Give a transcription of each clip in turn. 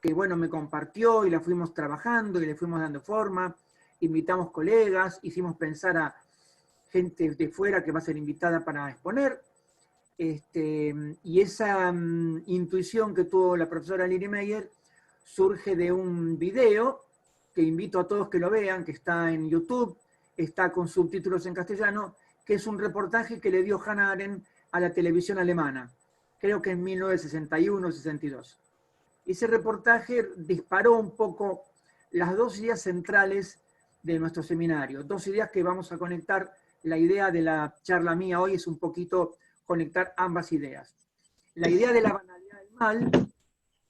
que bueno, me compartió y la fuimos trabajando y le fuimos dando forma, invitamos colegas, hicimos pensar a gente de fuera que va a ser invitada para exponer, y esa intuición que tuvo la profesora Lili Meyer surge de un video que invito a todos que lo vean, que está en YouTube, está con subtítulos en castellano, que es un reportaje que le dio Hannah Arendt a la televisión alemana, creo que en 1961-62. Ese reportaje disparó un poco las dos ideas centrales de nuestro seminario, dos ideas que vamos a conectar. La idea de la charla mía hoy es un poquito conectar ambas ideas. La idea de la banalidad del mal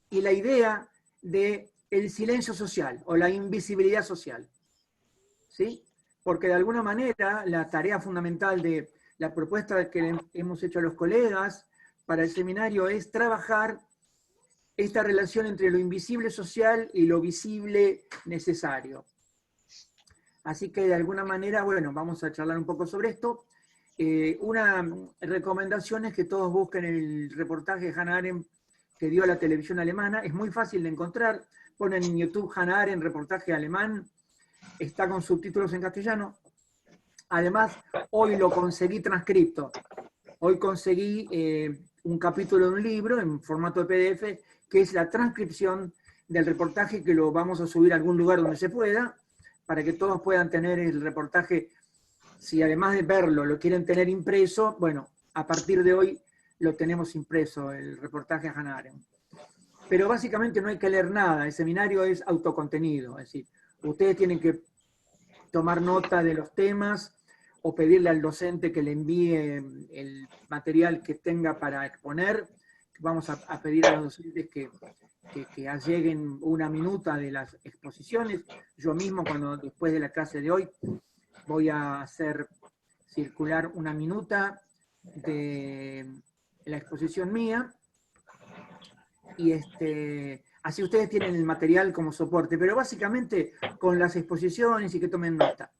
y la idea del silencio social o la invisibilidad social. ¿Sí? Porque de alguna manera la tarea fundamental de la propuesta que hemos hecho a los colegas para el seminario es trabajar esta relación entre lo invisible social y lo visible necesario. Así que de alguna manera, bueno, vamos a charlar un poco sobre esto. Una recomendación es que todos busquen el reportaje de Hannah Arendt que dio a la televisión alemana. Es muy fácil de encontrar. Ponen en YouTube Hannah Arendt, reportaje alemán. Está con subtítulos en castellano. Además, hoy lo conseguí transcripto. Hoy conseguí un capítulo de un libro en formato de PDF, que es la transcripción del reportaje, que lo vamos a subir a algún lugar donde se pueda, para que todos puedan tener el reportaje. Si además de verlo lo quieren tener impreso, bueno, a partir de hoy lo tenemos impreso, el reportaje a Hannah Arendt. Pero básicamente no hay que leer nada, el seminario es autocontenido, es decir, ustedes tienen que tomar nota de los temas o pedirle al docente que le envíe el material que tenga para exponer. Vamos a pedir a los docentes que alleguen una minuta de las exposiciones. Yo mismo, después de la clase de hoy, voy a hacer circular una minuta de la exposición mía, y así ustedes tienen el material como soporte, pero básicamente con las exposiciones y que tomen nota.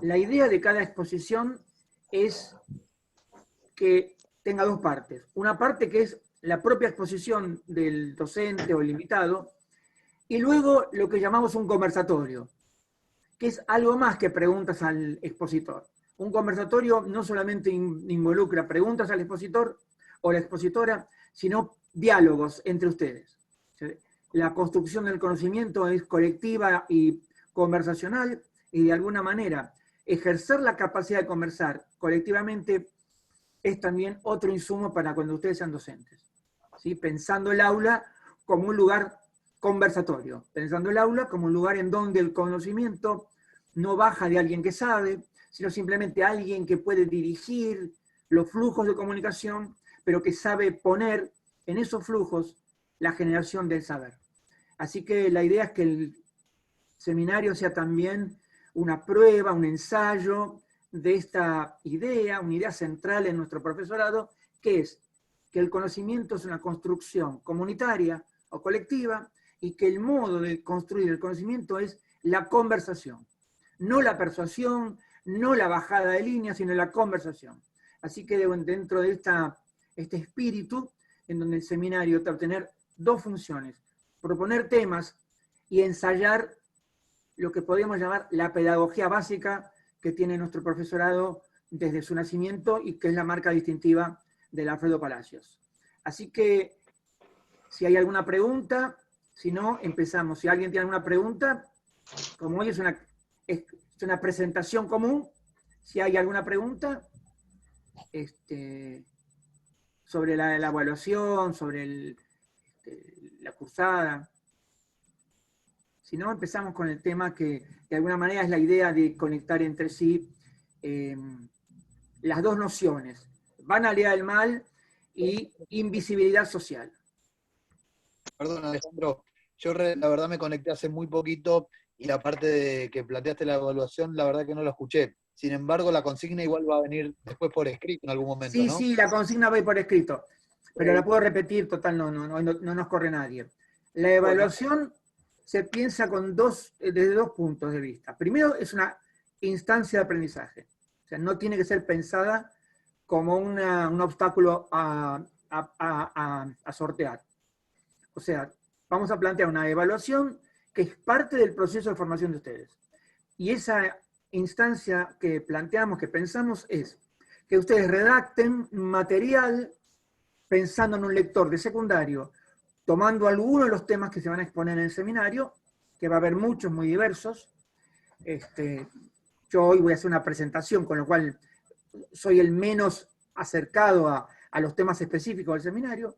La idea de cada exposición es que tenga dos partes. Una parte que es la propia exposición del docente o el invitado, y luego lo que llamamos un conversatorio, que es algo más que preguntas al expositor. Un conversatorio no solamente involucra preguntas al expositor o la expositora, sino diálogos entre ustedes. La construcción del conocimiento es colectiva y conversacional, y de alguna manera ejercer la capacidad de conversar colectivamente es también otro insumo para cuando ustedes sean docentes. ¿Sí? Pensando el aula como un lugar conversatorio, pensando el aula como un lugar en donde el conocimiento no baja de alguien que sabe, sino simplemente alguien que puede dirigir los flujos de comunicación, pero que sabe poner en esos flujos la generación del saber. Así que la idea es que el seminario sea también una prueba, un ensayo de esta idea, una idea central en nuestro profesorado, que es que el conocimiento es una construcción comunitaria o colectiva, y que el modo de construir el conocimiento es la conversación. No la persuasión, no la bajada de línea, sino la conversación. Así que dentro de este espíritu, en donde el seminario va a tener dos funciones: proponer temas y ensayar lo que podríamos llamar la pedagogía básica que tiene nuestro profesorado desde su nacimiento y que es la marca distintiva del Alfredo Palacios. Así que, si hay alguna pregunta, si no, empezamos. Si alguien tiene alguna pregunta, como hoy es una presentación común, si hay alguna pregunta sobre la evaluación, sobre la cursada. Si no, empezamos con el tema que de alguna manera es la idea de conectar entre sí las dos nociones: banalidad del mal y invisibilidad social. Perdón, Alejandro, yo la verdad me conecté hace muy poquito y la parte de que planteaste la evaluación, la verdad que no lo escuché. Sin embargo, la consigna igual va a venir después por escrito en algún momento, Sí, ¿no? sí, la consigna va a ir por escrito, pero la puedo repetir, total, no nos corre nadie. La evaluación se piensa desde dos puntos de vista. Primero, es una instancia de aprendizaje. O sea, no tiene que ser pensada como un obstáculo a sortear. O sea, vamos a plantear una evaluación que es parte del proceso de formación de ustedes. Y esa instancia que planteamos, que pensamos, es que ustedes redacten material pensando en un lector de secundario, tomando algunos de los temas que se van a exponer en el seminario, que va a haber muchos, muy diversos. Yo hoy voy a hacer una presentación, con lo cual soy el menos acercado a los temas específicos del seminario.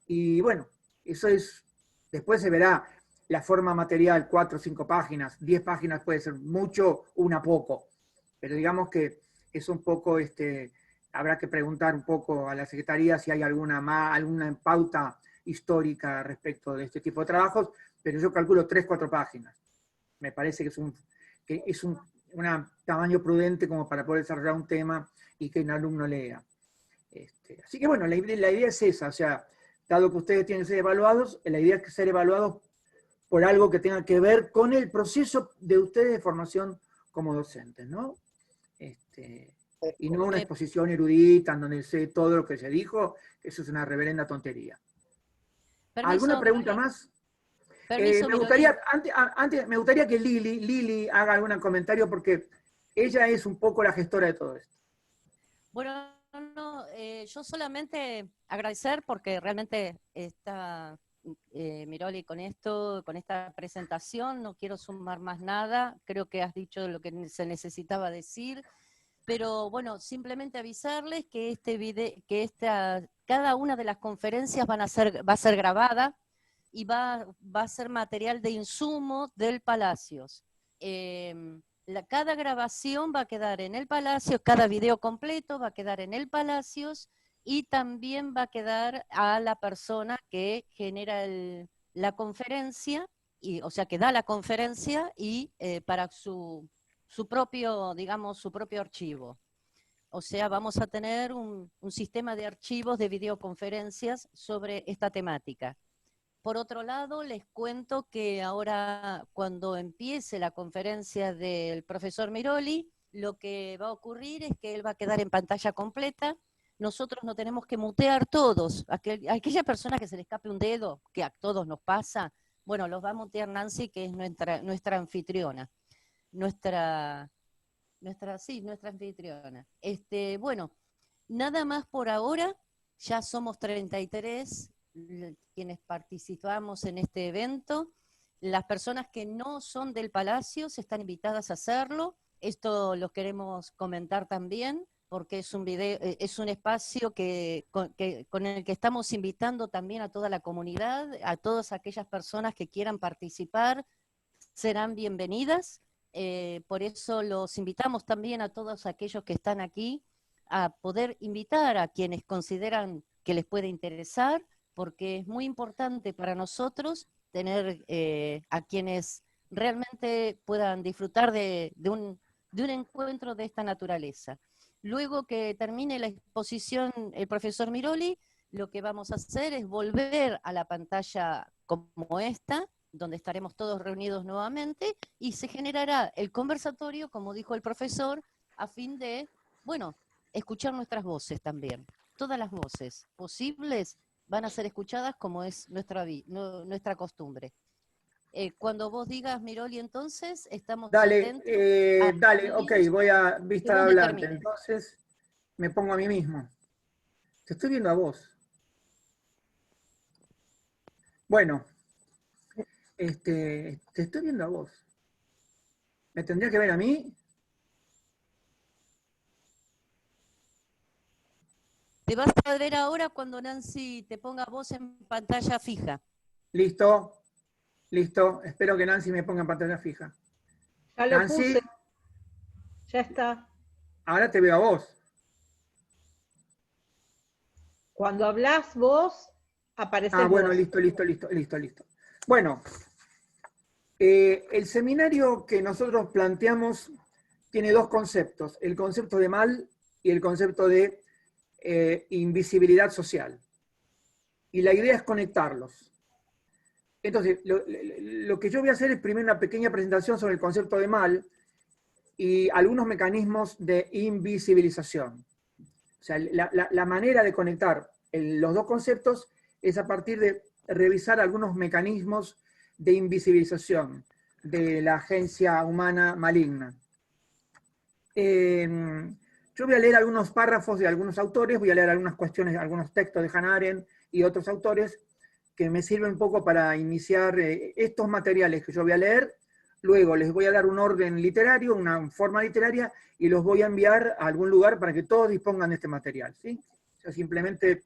Y bueno, eso es, después se verá la forma material, 4 o 5 páginas, 10 páginas puede ser mucho, una poco. Pero digamos que es un poco, habrá que preguntar un poco a la Secretaría si hay alguna pauta histórica respecto de este tipo de trabajos, pero yo calculo 3 o 4 páginas. Me parece que es un tamaño prudente como para poder desarrollar un tema y que un alumno lea. Así que bueno, la idea es esa, o sea, dado que ustedes tienen que ser evaluados, la idea es que ser evaluados por algo que tenga que ver con el proceso de ustedes de formación como docentes, ¿no? Y no una exposición erudita en donde sé todo lo que se dijo, eso es una reverenda tontería. ¿Alguna pregunta más? Me gustaría, antes, me gustaría que Lili haga algún comentario porque ella es un poco la gestora de todo esto. Bueno, yo solamente agradecer porque realmente está Miroli con esto, con esta presentación, no quiero sumar más nada, creo que has dicho lo que se necesitaba decir, pero bueno, simplemente avisarles que cada una de las conferencias va a ser grabada y va a ser material de insumo del Palacios. Cada grabación va a quedar en el Palacios, cada video completo va a quedar en el Palacios y también va a quedar a la persona que genera la conferencia, o sea, que da la conferencia y para su propio, digamos, su propio archivo. O sea, vamos a tener un sistema de archivos de videoconferencias sobre esta temática. Por otro lado, les cuento que ahora cuando empiece la conferencia del profesor Miroli, lo que va a ocurrir es que él va a quedar en pantalla completa. Nosotros no tenemos que mutear todos. Aquella persona que se le escape un dedo, que a todos nos pasa, bueno, los va a mutear Nancy, que es nuestra anfitriona. Nuestra anfitriona. Bueno, nada más por ahora, ya somos 33 quienes participamos en este evento. Las personas que no son del Palacio están invitadas a hacerlo. Esto lo queremos comentar también, porque es un espacio con el que estamos invitando también a toda la comunidad, a todas aquellas personas que quieran participar, serán bienvenidas. Por eso los invitamos también a todos aquellos que están aquí a poder invitar a quienes consideran que les puede interesar, porque es muy importante para nosotros tener a quienes realmente puedan disfrutar de un encuentro de esta naturaleza. Luego que termine la exposición el profesor Miroli, lo que vamos a hacer es volver a la pantalla como esta, donde estaremos todos reunidos nuevamente, y se generará el conversatorio, como dijo el profesor, a fin de, bueno, escuchar nuestras voces también. Todas las voces posibles van a ser escuchadas como es nuestra costumbre. Cuando vos digas, Miroli, entonces, estamos atentos. Dale, ok, voy a vista hablante, entonces me pongo a mí mismo. Te estoy viendo a vos. Bueno, te estoy viendo a vos. ¿Me tendría que ver a mí? Te vas a ver ahora cuando Nancy te ponga vos en pantalla fija. Listo, listo. Espero que Nancy me ponga en pantalla fija. Ya lo puse. Ya está. Ahora te veo a vos. Cuando hablas vos, apareces vos. Bueno, listo. Bueno, el seminario que nosotros planteamos tiene 2 conceptos, el concepto de mal y el concepto de invisibilidad social. Y la idea es conectarlos. Entonces, lo que yo voy a hacer es primero una pequeña presentación sobre el concepto de mal y algunos mecanismos de invisibilización. O sea, la manera de conectar los 2 conceptos es a partir de revisar algunos mecanismos de invisibilización de la agencia humana maligna. Yo voy a leer algunos párrafos de algunos autores, voy a leer algunas cuestiones, algunos textos de Hannah Arendt y otros autores que me sirven un poco para iniciar estos materiales que yo voy a leer. Luego les voy a dar un orden literario, una forma literaria, y los voy a enviar a algún lugar para que todos dispongan de este material, ¿sí? O sea, simplemente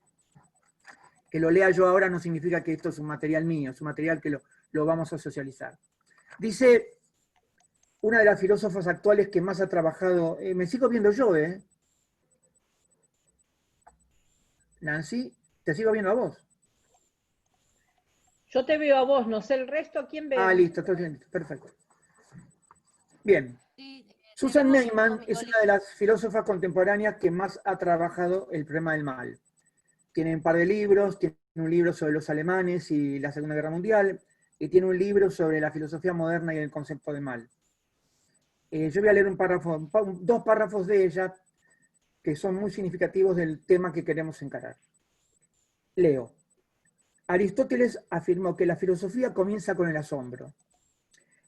que lo lea yo ahora no significa que esto es un material mío, es un material que lo vamos a socializar. Dice una de las filósofas actuales que más ha trabajado, me sigo viendo yo, Nancy, te sigo viendo a vos. Yo te veo a vos, no sé el resto, ¿quién ve? Ah, listo, perfecto. Bien. Susan Neiman es una de las filósofas contemporáneas que más ha trabajado el problema del mal. Tiene un par de libros, tiene un libro sobre los alemanes y la Segunda Guerra Mundial, y tiene un libro sobre la filosofía moderna y el concepto de mal. Yo voy a leer dos párrafos de ella que son muy significativos del tema que queremos encarar. Leo. Aristóteles afirmó que la filosofía comienza con el asombro.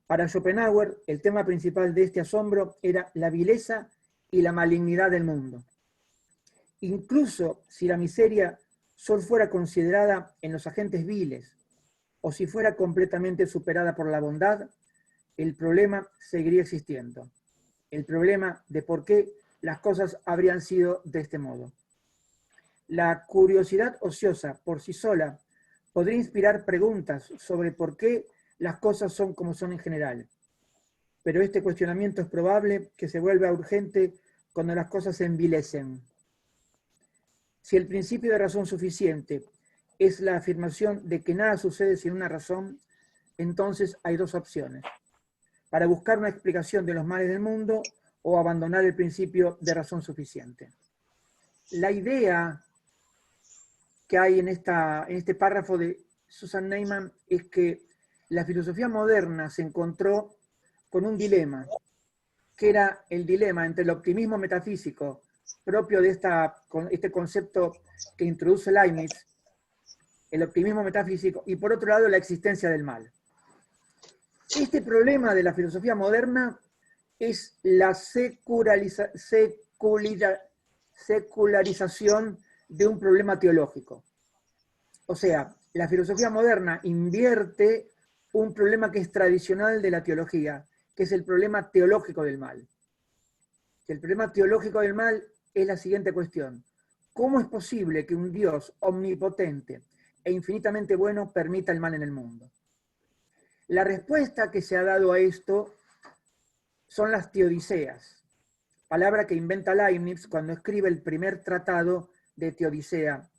Para Schopenhauer, el tema principal de este asombro era la vileza y la malignidad del mundo. Incluso si la miseria solo fuera considerada en los agentes viles, o si fuera completamente superada por la bondad, el problema seguiría existiendo. El problema de por qué las cosas habrían sido de este modo. La curiosidad ociosa por sí sola podría inspirar preguntas sobre por qué las cosas son como son en general. Pero este cuestionamiento es probable que se vuelva urgente cuando las cosas se envilecen. Si el principio de razón suficiente es la afirmación de que nada sucede sin una razón, entonces hay dos opciones: para buscar una explicación de los males del mundo o abandonar el principio de razón suficiente. La idea que hay en este párrafo de Susan Neiman es que la filosofía moderna se encontró con un dilema, que era el dilema entre el optimismo metafísico propio de este concepto que introduce Leibniz, el optimismo metafísico, y por otro lado la existencia del mal. Este problema de la filosofía moderna es la secularización de un problema teológico. O sea, la filosofía moderna invierte un problema que es tradicional de la teología, que es el problema teológico del mal. El problema teológico del mal es la siguiente cuestión: ¿cómo es posible que un Dios omnipotente e infinitamente bueno permita el mal en el mundo? La respuesta que se ha dado a esto son las teodiceas, palabra que inventa Leibniz cuando escribe el primer tratado de teodicea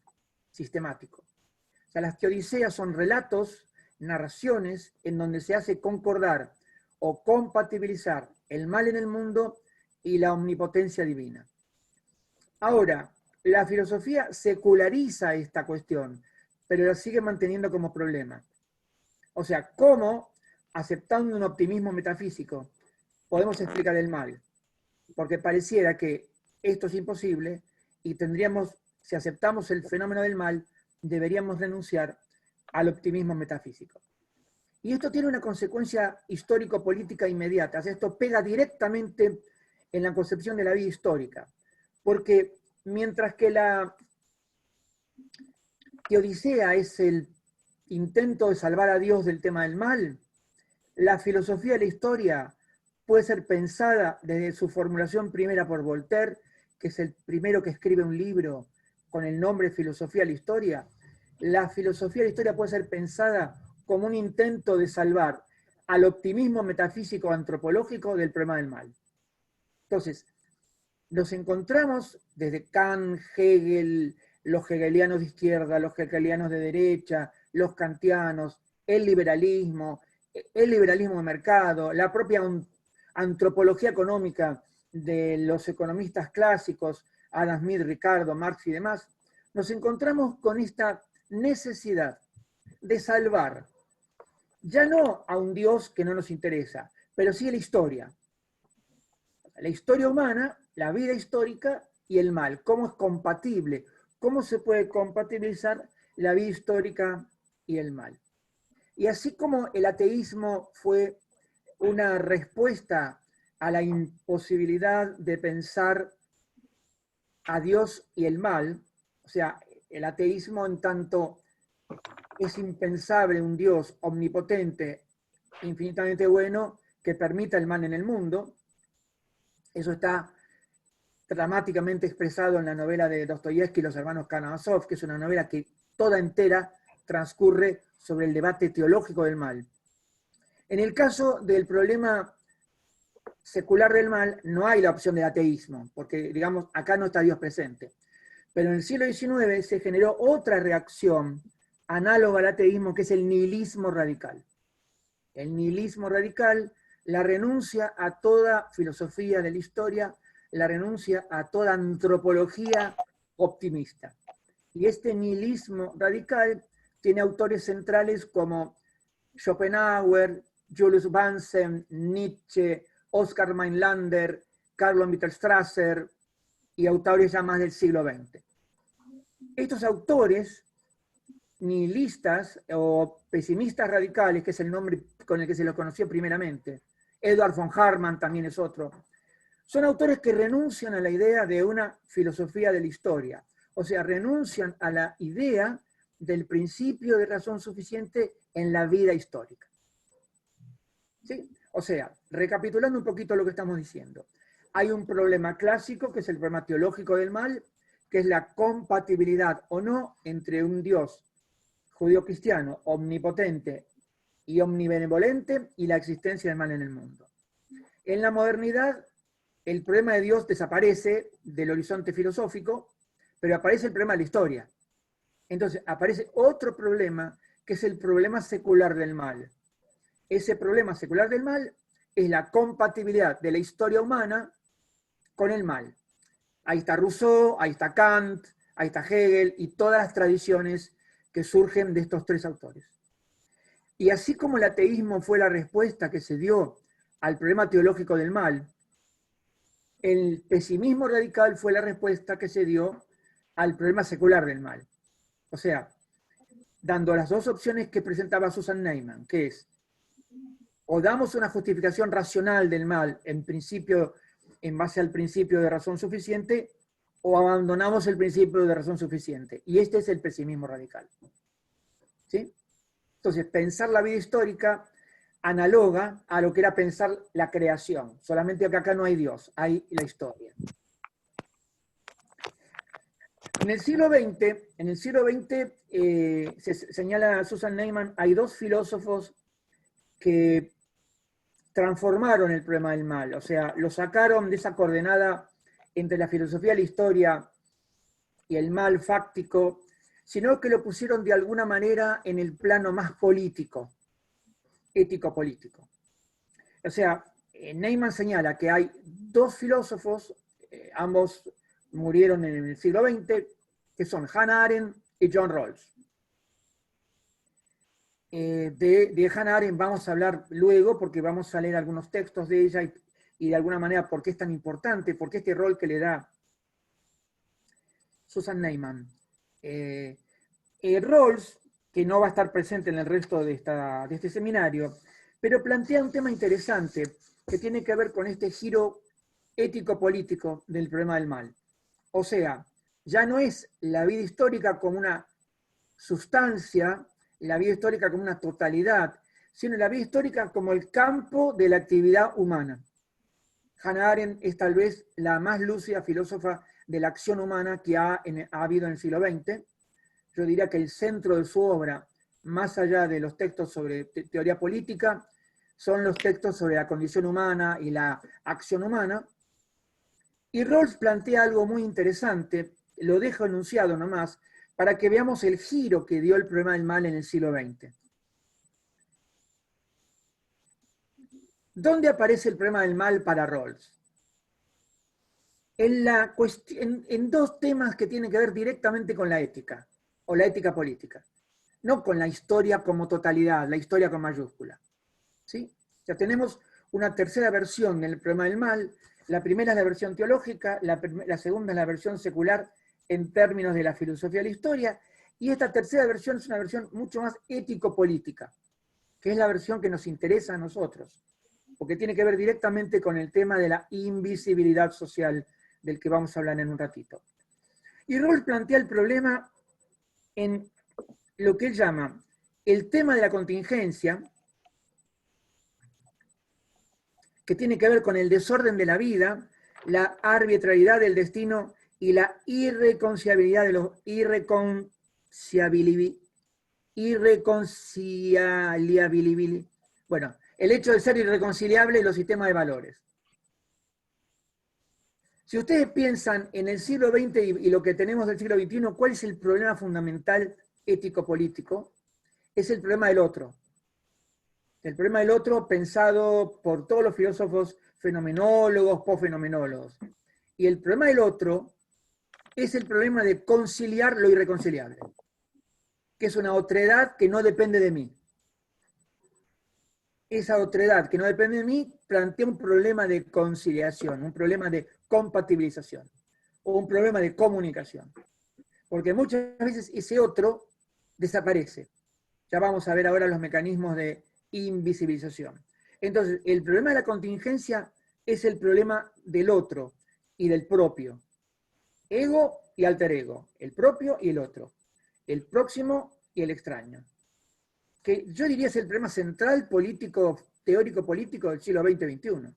sistemático. O sea, las teodiceas son relatos, narraciones, en donde se hace concordar o compatibilizar el mal en el mundo y la omnipotencia divina. Ahora, la filosofía seculariza esta cuestión, pero la sigue manteniendo como problema. O sea, ¿cómo, aceptando un optimismo metafísico, podemos explicar el mal? Porque pareciera que esto es imposible y tendríamos, si aceptamos el fenómeno del mal, deberíamos renunciar al optimismo metafísico. Y esto tiene una consecuencia histórico-política inmediata. O sea, esto pega directamente en la concepción de la vida histórica. Porque mientras que la teodicea es el intento de salvar a Dios del tema del mal, la filosofía de la historia puede ser pensada desde su formulación primera por Voltaire, que es el primero que escribe un libro con el nombre Filosofía de la Historia. La filosofía de la historia puede ser pensada como un intento de salvar al optimismo metafísico antropológico del problema del mal. Entonces, nos encontramos desde Kant, Hegel, los hegelianos de izquierda, los hegelianos de derecha, los kantianos, el liberalismo de mercado, la propia antropología económica de los economistas clásicos, Adam Smith, Ricardo, Marx y demás. Nos encontramos con esta necesidad de salvar ya no a un Dios que no nos interesa, pero sí a la historia humana, la vida histórica y el mal. ¿Cómo es compatible? ¿Cómo se puede compatibilizar la vida histórica y el mal. Y así como el ateísmo fue una respuesta a la imposibilidad de pensar a Dios y el mal, o sea, el ateísmo en tanto es impensable un Dios omnipotente, infinitamente bueno, que permita el mal en el mundo. Eso está dramáticamente expresado en la novela de Dostoyevsky, Los hermanos Karamazov, que es una novela que toda entera transcurre sobre el debate teológico del mal. En el caso del problema secular del mal, no hay la opción del ateísmo, porque, digamos, acá no está Dios presente. Pero en el siglo XIX se generó otra reacción análoga al ateísmo, que es el nihilismo radical. El nihilismo radical, la renuncia a toda filosofía de la historia, la renuncia a toda antropología optimista. Y este nihilismo radical tiene autores centrales como Schopenhauer, Julius Bansen, Nietzsche, Oscar Mainlander, Carlo Mittelstrasser y autores ya más del siglo XX. Estos autores nihilistas o pesimistas radicales, que es el nombre con el que se los conoció primeramente, Edward von Hartmann también es otro, son autores que renuncian a la idea de una filosofía de la historia, o sea, renuncian a la idea del principio de razón suficiente en la vida histórica. ¿Sí? O sea, recapitulando un poquito lo que estamos diciendo, hay un problema clásico, que es el problema teológico del mal, que es la compatibilidad o no entre un Dios judío-cristiano omnipotente y omnibenevolente y la existencia del mal en el mundo. En la modernidad, el problema de Dios desaparece del horizonte filosófico, pero aparece el problema de la historia. Entonces, aparece otro problema, que es el problema secular del mal. Ese problema secular del mal es la compatibilidad de la historia humana con el mal. Ahí está Rousseau, ahí está Kant, ahí está Hegel y todas las tradiciones que surgen de estos tres autores. Y así como el ateísmo fue la respuesta que se dio al problema teológico del mal, el pesimismo radical fue la respuesta que se dio al problema secular del mal. O sea, dando las dos opciones que presentaba Susan Neiman, que es, o damos una justificación racional del mal, en principio, en base al principio de razón suficiente, o abandonamos el principio de razón suficiente. Y este es el pesimismo radical. ¿Sí? Entonces, pensar la vida histórica analoga a lo que era pensar la creación, solamente que acá no hay Dios, hay la historia. En el siglo XX se señala a Susan Neiman, hay dos filósofos que transformaron el problema del mal, o sea, lo sacaron de esa coordenada entre la filosofía de la historia y el mal fáctico, sino que lo pusieron de alguna manera en el plano más político, ético-político. O sea, Neiman señala que hay dos filósofos, ambos murieron en el siglo XX, que son Hannah Arendt y John Rawls. De Hannah Arendt vamos a hablar luego, porque vamos a leer algunos textos de ella y de alguna manera por qué es tan importante, por qué este rol que le da Susan Neiman. Rawls, que no va a estar presente en el resto de este seminario, pero plantea un tema interesante que tiene que ver con este giro ético-político del problema del mal. O sea, ya no es la vida histórica como una sustancia, la vida histórica como una totalidad, sino la vida histórica como el campo de la actividad humana. Hannah Arendt es tal vez la más lúcida filósofa de la acción humana que ha habido en el siglo XX. Yo diría que el centro de su obra, más allá de los textos sobre teoría política, son los textos sobre la condición humana y la acción humana. Y Rawls plantea algo muy interesante, lo dejo enunciado nomás, para que veamos el giro que dio el problema del mal en el siglo XX. ¿Dónde aparece el problema del mal para Rawls? En dos temas que tienen que ver directamente con la ética, o la ética política. No con la historia como totalidad, la historia con mayúscula. ¿Sí? Ya tenemos una tercera versión del problema del mal. La primera es la versión teológica, la segunda es la versión secular en términos de la filosofía de la historia, Y esta tercera versión es una versión mucho más ético-política, que es la versión que nos interesa a nosotros, porque tiene que ver directamente con el tema de la invisibilidad social del que vamos a hablar en un ratito. Y Rawls plantea el problema en lo que él llama el tema de la contingencia, que tiene que ver con el desorden de la vida, la arbitrariedad del destino y la irreconciliabilidad de los bueno, el hecho de ser irreconciliable en los sistemas de valores. Si ustedes piensan en el siglo XX y lo que tenemos del siglo XXI, ¿cuál es el problema fundamental ético-político? Es el problema del otro. El problema del otro pensado por todos los filósofos fenomenólogos, posfenomenólogos. Y el problema del otro es el problema de conciliar lo irreconciliable, que es una otredad que no depende de mí. Esa otredad que no depende de mí plantea un problema de conciliación, un problema de compatibilización, o un problema de comunicación. Porque muchas veces ese otro desaparece. Ya vamos a ver ahora los mecanismos de invisibilización. Entonces, el problema de la contingencia es el problema del otro y del propio. Ego y alter ego. El propio y el otro. El próximo y el extraño. Que yo diría es el problema central político, teórico-político del siglo XX-XXI.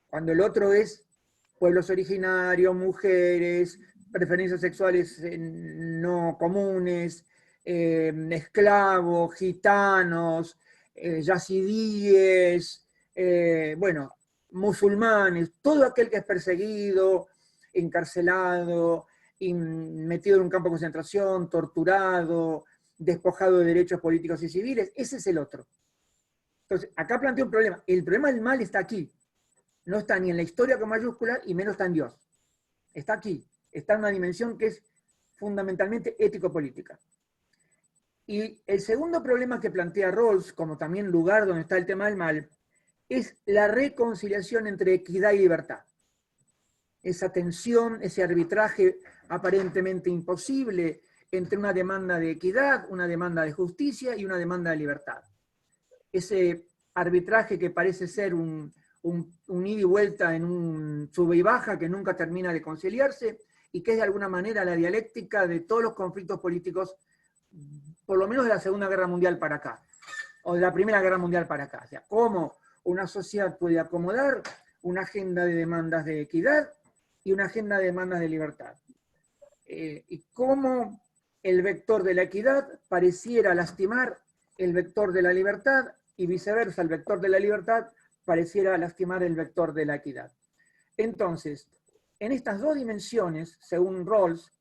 Cuando el otro es pueblos originarios, mujeres, preferencias sexuales no comunes, esclavos, gitanos, yazidíes, bueno, musulmanes, todo aquel que es perseguido, encarcelado, metido en un campo de concentración, torturado, despojado de derechos políticos y civiles, ese es el otro. Entonces, acá planteo un problema. El problema del mal está aquí. No está ni en la historia con mayúscula y menos está en Dios. Está aquí. Está en una dimensión que es fundamentalmente ético-política. Y el segundo problema que plantea Rawls, como también lugar donde está el tema del mal, es la reconciliación entre equidad y libertad. Esa tensión, ese arbitraje aparentemente imposible entre una demanda de equidad, una demanda de justicia y una demanda de libertad. Ese arbitraje que parece ser un ida y vuelta en un sube y baja que nunca termina de conciliarse y que es de alguna manera la dialéctica de todos los conflictos políticos, por lo menos de la Segunda Guerra Mundial para acá, o de la Primera Guerra Mundial para acá. O sea, cómo una sociedad puede acomodar una agenda de demandas de equidad y una agenda de demandas de libertad. Y cómo el vector de la equidad pareciera lastimar el vector de la libertad y viceversa, el vector de la libertad pareciera lastimar el vector de la equidad. Entonces, en estas dos dimensiones, según Rawls,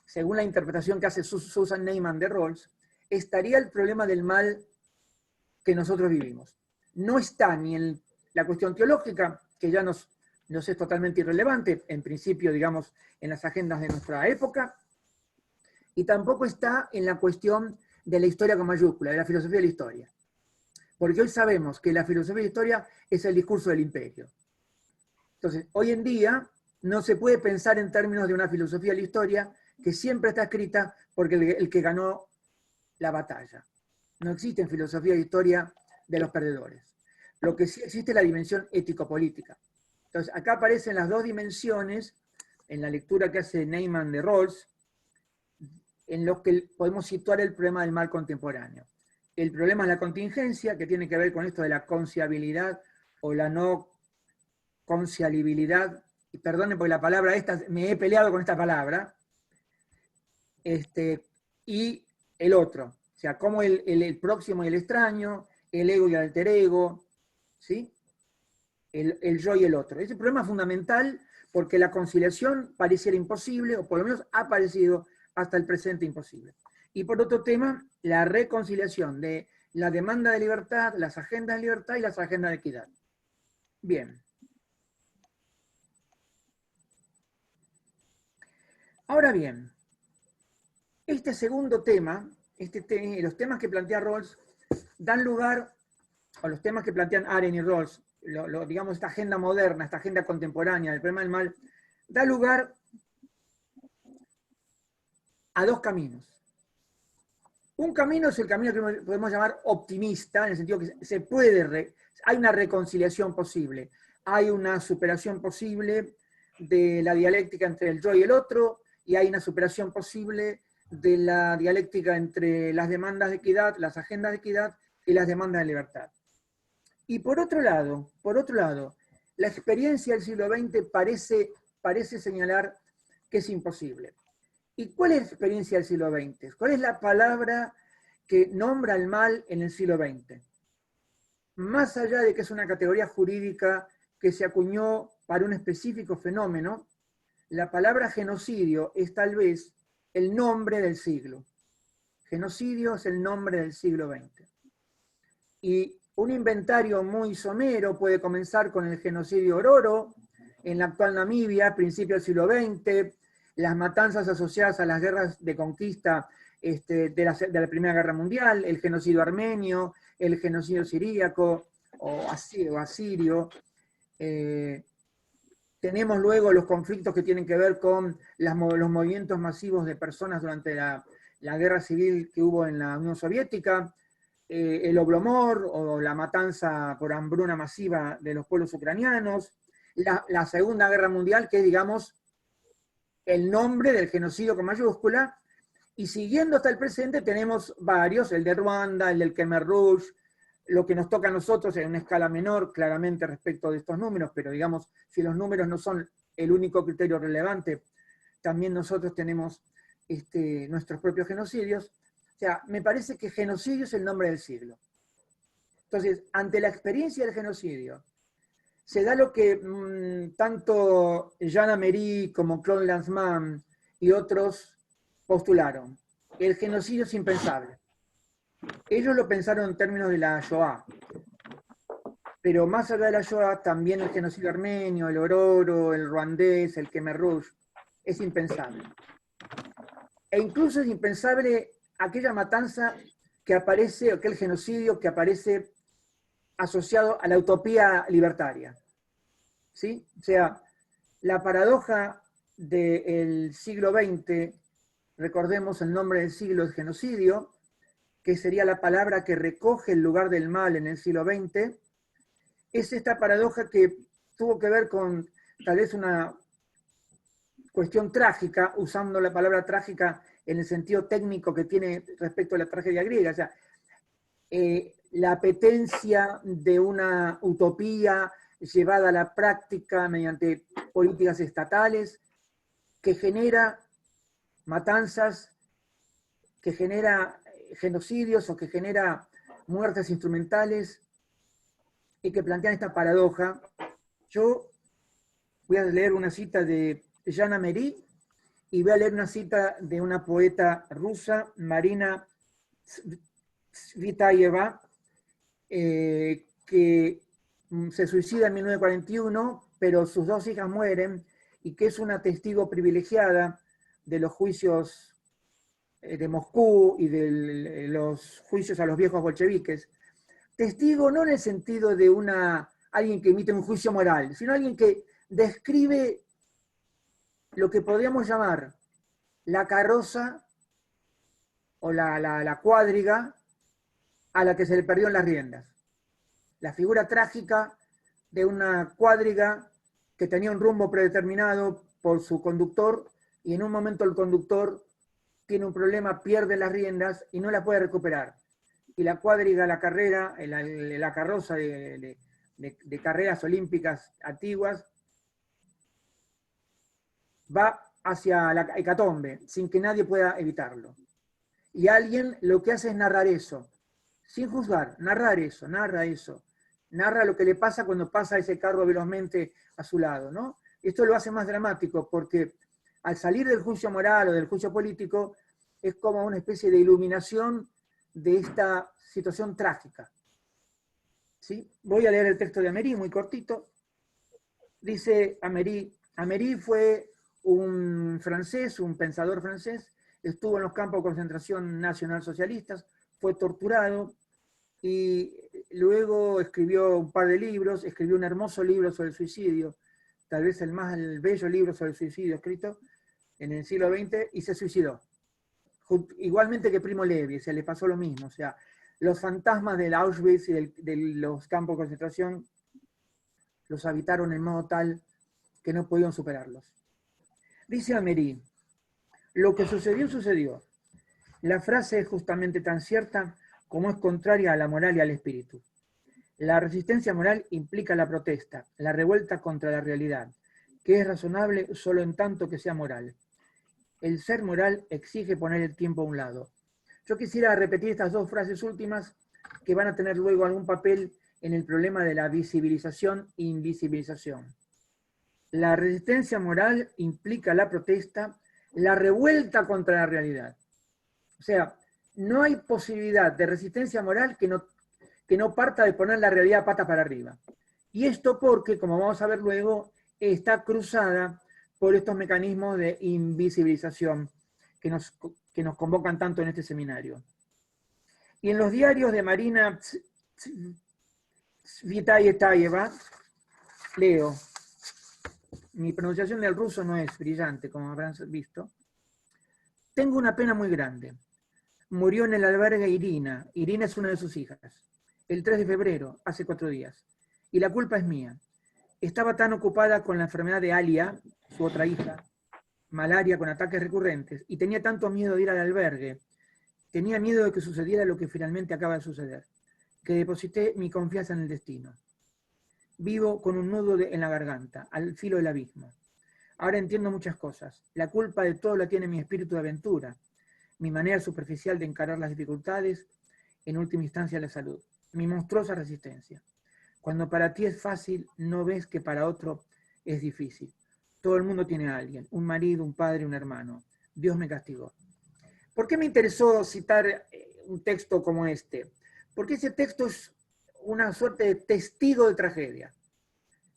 según la interpretación que hace Susan Neiman de Rawls, estaría el problema del mal que nosotros vivimos. No está ni en la cuestión teológica, que ya nos es totalmente irrelevante, en principio, digamos, en las agendas de nuestra época, y tampoco está en la cuestión de la historia con mayúscula, de la filosofía de la historia. Porque hoy sabemos que la filosofía de la historia es el discurso del imperio. Entonces, hoy en día no se puede pensar en términos de una filosofía de la historia que siempre está escrita porque el que ganó la batalla. No existe en filosofía de historia de los perdedores. Lo que sí existe es la dimensión ético-política. Entonces, acá aparecen las dos dimensiones en la lectura que hace Neiman de Rawls, en los que podemos situar el problema del mal contemporáneo. El problema es la contingencia, que tiene que ver con esto de la conciabilidad o la no conciabilidad. Y perdonen porque la palabra esta, me he peleado con esta palabra. Y el otro. O sea, como el próximo y el extraño, el ego y el alter ego, ¿sí? El yo y el otro. Ese problema es fundamental porque la conciliación pareciera imposible, o por lo menos ha parecido hasta el presente imposible. Y por otro tema, la reconciliación de la demanda de libertad, las agendas de libertad y las agendas de equidad. Bien. Ahora bien, este segundo tema, los temas que plantea Rawls, dan lugar, o los temas que plantean Arendt y Rawls, digamos, esta agenda moderna, esta agenda contemporánea del problema del mal, da lugar a dos caminos. Un camino es el camino que podemos llamar optimista, en el sentido que se puede, hay una reconciliación posible, hay una superación posible de la dialéctica entre el yo y el otro, y hay una superación posible de la dialéctica entre las demandas de equidad, las agendas de equidad y las demandas de libertad. Y por otro lado, la experiencia del siglo XX parece señalar que es imposible. ¿Y cuál es la experiencia del siglo XX? ¿Cuál es la palabra que nombra el mal en el siglo XX? Más allá de que es una categoría jurídica que se acuñó para un específico fenómeno, la palabra genocidio es tal vez el nombre del siglo. Genocidio es el nombre del siglo XX. Y un inventario muy somero puede comenzar con el genocidio Ororo, en la actual Namibia, a principios del siglo XX, las matanzas asociadas a las guerras de conquista de la Primera Guerra Mundial, el genocidio armenio, el genocidio siríaco o asirio. Tenemos luego los conflictos que tienen que ver con los movimientos masivos de personas durante la guerra civil que hubo en la Unión Soviética, el Holodomor o la matanza por hambruna masiva de los pueblos ucranianos, la Segunda Guerra Mundial, que es, digamos, el nombre del genocidio con mayúscula, y siguiendo hasta el presente tenemos varios, el de Ruanda, el del Khmer Rouge, lo que nos toca a nosotros en una escala menor, claramente respecto de estos números, pero digamos, si los números no son el único criterio relevante, también nosotros tenemos nuestros propios genocidios. O sea, me parece que genocidio es el nombre del siglo. Entonces, ante la experiencia del genocidio, se da lo que tanto Jean Amery como Claude Lanzmann y otros postularon. El genocidio es impensable. Ellos lo pensaron en términos de la Shoah. Pero más allá de la Shoah, también el genocidio armenio, el Ororo, el ruandés, el Khmer Rouge, es impensable. E incluso es impensable aquella matanza que aparece, aquel genocidio que aparece asociado a la utopía libertaria. ¿Sí? O sea, la paradoja del siglo XX, recordemos el nombre del siglo es genocidio, que sería la palabra que recoge el lugar del mal en el siglo XX, es esta paradoja que tuvo que ver con tal vez una cuestión trágica, usando la palabra trágica en el sentido técnico que tiene respecto a la tragedia griega. O sea, la apetencia de una utopía llevada a la práctica mediante políticas estatales, que genera matanzas, que genera genocidios o que genera muertes instrumentales y que plantean esta paradoja. Yo voy a leer una cita de Jean Amery y voy a leer una cita de una poeta rusa, Marina Tsvetaeva, que se suicida en 1941, pero sus dos hijas mueren, y que es una testigo privilegiada de los juicios de Moscú y de los juicios a los viejos bolcheviques. Testigo no en el sentido de alguien que emite un juicio moral, sino alguien que describe lo que podríamos llamar la carroza o la cuadriga a la que se le perdieron las riendas. La figura trágica de una cuadriga que tenía un rumbo predeterminado por su conductor, y en un momento el conductor tiene un problema, pierde las riendas y no las puede recuperar. Y la cuadriga, la carrera, la carroza de carreras olímpicas antiguas, va hacia la hecatombe, sin que nadie pueda evitarlo. Y alguien lo que hace es narrar eso, sin juzgar, narra eso. Narra lo que le pasa cuando pasa ese carro velozmente a su lado, ¿no? Esto lo hace más dramático porque al salir del juicio moral o del juicio político es como una especie de iluminación de esta situación trágica. ¿Sí? Voy a leer el texto de Amery, muy cortito. Dice Amery fue un francés, un pensador francés, estuvo en los campos de concentración nacionalsocialistas, fue torturado y luego escribió un par de libros, escribió un hermoso libro sobre el suicidio, tal vez el bello libro sobre el suicidio escrito en el siglo XX, y se suicidó. igualmente que Primo Levi, le pasó lo mismo. O sea, los fantasmas del Auschwitz y de los campos de concentración los habitaron en modo tal que no pudieron superarlos. Dice Améry, lo que sucedió, sucedió. La frase es justamente tan cierta como es contraria a la moral y al espíritu. La resistencia moral implica la protesta, la revuelta contra la realidad, que es razonable solo en tanto que sea moral. El ser moral exige poner el tiempo a un lado. Yo quisiera repetir estas dos frases últimas que van a tener luego algún papel en el problema de la visibilización e invisibilización. La resistencia moral implica la protesta, la revuelta contra la realidad. O sea, no hay posibilidad de resistencia moral que no parta de poner la realidad pata para arriba. Y esto porque, como vamos a ver luego, está cruzada por estos mecanismos de invisibilización que nos convocan tanto en este seminario. Y en los diarios de Marina Tsvetaeva, leo, mi pronunciación del ruso no es brillante, como habrán visto. Tengo una pena muy grande. Murió en el albergue Irina. Irina es una de sus hijas. El 3 de febrero, hace 4 días. Y la culpa es mía. Estaba tan ocupada con la enfermedad de Alia, su otra hija, malaria con ataques recurrentes, y tenía tanto miedo de ir al albergue, tenía miedo de que sucediera lo que finalmente acaba de suceder, que deposité mi confianza en el destino. Vivo con un nudo en la garganta, al filo del abismo. Ahora entiendo muchas cosas. La culpa de todo la tiene mi espíritu de aventura, mi manera superficial de encarar las dificultades, en última instancia la salud, mi monstruosa resistencia. Cuando para ti es fácil, no ves que para otro es difícil. Todo el mundo tiene a alguien, un marido, un padre, un hermano. Dios me castigó. ¿Por qué me interesó citar un texto como este? Porque ese texto es una suerte de testigo de tragedia.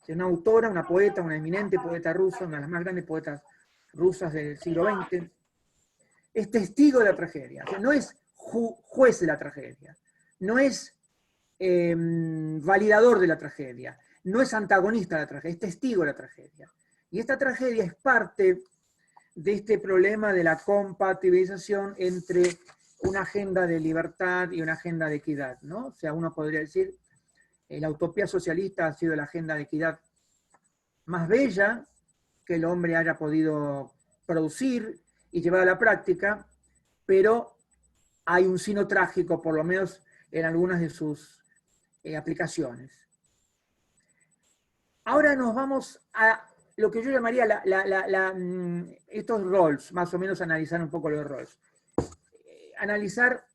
Es una autora, una poeta, una eminente poeta rusa, una de las más grandes poetas rusas del siglo XX, es testigo de la tragedia. O sea, no es juez de la tragedia, no es validador de la tragedia, no es antagonista de la tragedia, es testigo de la tragedia. Y esta tragedia es parte de este problema de la compatibilización entre una agenda de libertad y una agenda de equidad, ¿no? O sea, uno podría decir, la utopía socialista ha sido la agenda de equidad más bella que el hombre haya podido producir y llevar a la práctica, pero hay un sino trágico, por lo menos en algunas de sus aplicaciones. Ahora nos vamos a lo que yo llamaría estos roles, más o menos analizar un poco los roles. Analizar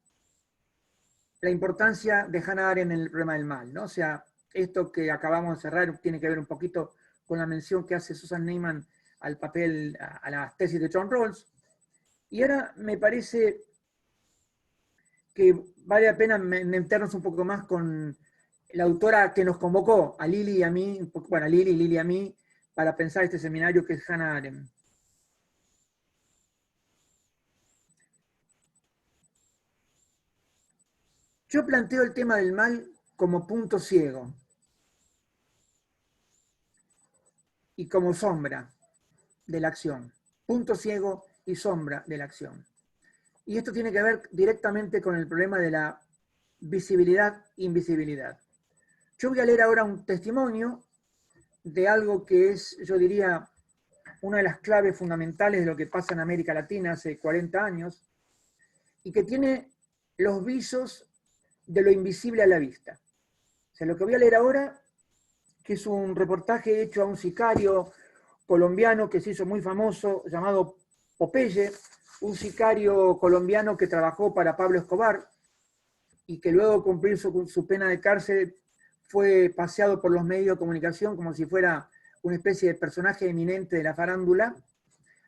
la importancia de Hannah Arendt en el problema del mal, ¿no? O sea, esto que acabamos de cerrar tiene que ver un poquito con la mención que hace Susan Neiman al papel, a las tesis de John Rawls. Y ahora me parece que vale la pena meternos un poco más con la autora que nos convocó, a Lili y a mí, bueno, a Lili y a mí, para pensar este seminario, que es Hannah Arendt. Yo planteo el tema del mal como punto ciego y como sombra de la acción. Punto ciego y sombra de la acción. Y esto tiene que ver directamente con el problema de la visibilidad-invisibilidad. Yo voy a leer ahora un testimonio de algo que es, yo diría, una de las claves fundamentales de lo que pasa en América Latina hace 40 años, y que tiene los visos de lo invisible a la vista. O sea, lo que voy a leer ahora, que es un reportaje hecho a un sicario colombiano que se hizo muy famoso, llamado Popeye, un sicario colombiano que trabajó para Pablo Escobar y que luego de cumplir su pena de cárcel fue paseado por los medios de comunicación como si fuera una especie de personaje eminente de la farándula,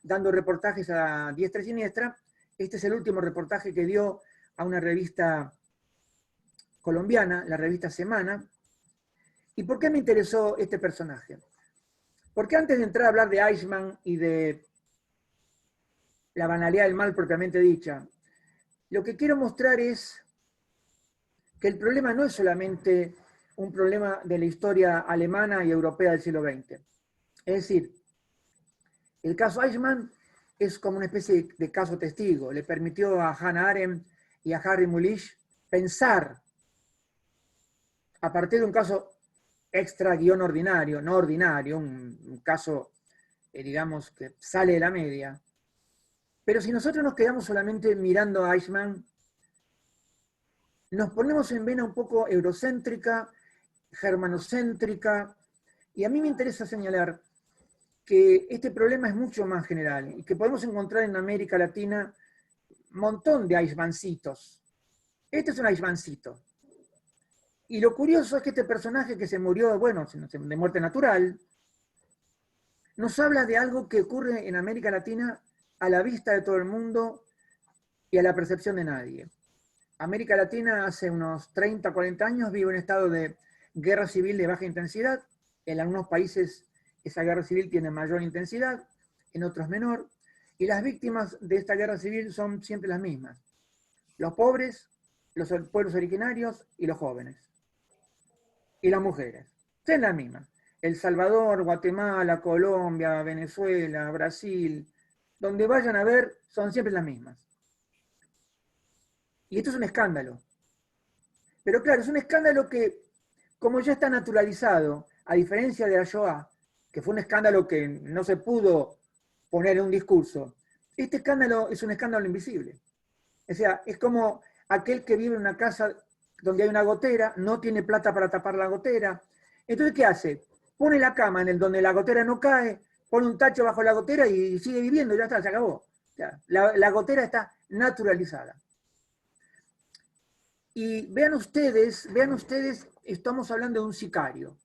dando reportajes a diestra y siniestra. Este es el último reportaje que dio a una revista colombiana, la revista Semana. ¿Y por qué me interesó este personaje? Porque antes de entrar a hablar de Eichmann y de la banalidad del mal propiamente dicha, lo que quiero mostrar es que el problema no es solamente un problema de la historia alemana y europea del siglo XX. Es decir, el caso Eichmann es como una especie de caso testigo. Le permitió a Hannah Arendt y a Harry Mulisch pensar a partir de un caso extra guión ordinario, no ordinario, un caso, digamos, que sale de la media. Pero si nosotros nos quedamos solamente mirando a Eichmann, nos ponemos en vena un poco eurocéntrica, germanocéntrica, y a mí me interesa señalar que este problema es mucho más general y que podemos encontrar en América Latina un montón de Eichmanncitos. Este es un Eichmanncito. Y lo curioso es que este personaje que se murió, bueno, de muerte natural, nos habla de algo que ocurre en América Latina a la vista de todo el mundo y a la percepción de nadie. América Latina hace unos 30, 40 años vive en estado de guerra civil de baja intensidad. En algunos países esa guerra civil tiene mayor intensidad, en otros menor. Y las víctimas de esta guerra civil son siempre las mismas. Los pobres, los pueblos originarios y los jóvenes. Y las mujeres. Son las mismas. El Salvador, Guatemala, Colombia, Venezuela, Brasil, donde vayan a ver, son siempre las mismas. Y esto es un escándalo. Pero claro, es un escándalo que, como ya está naturalizado, a diferencia de la Shoah, que fue un escándalo que no se pudo poner en un discurso, este escándalo es un escándalo invisible. O sea, es como aquel que vive en una casa donde hay una gotera, no tiene plata para tapar la gotera. Entonces, ¿qué hace? Pone la cama en el donde la gotera no cae, pone un tacho bajo la gotera y sigue viviendo, ya está, se acabó. O sea, la gotera está naturalizada. Y vean ustedes, estamos hablando de un sicario.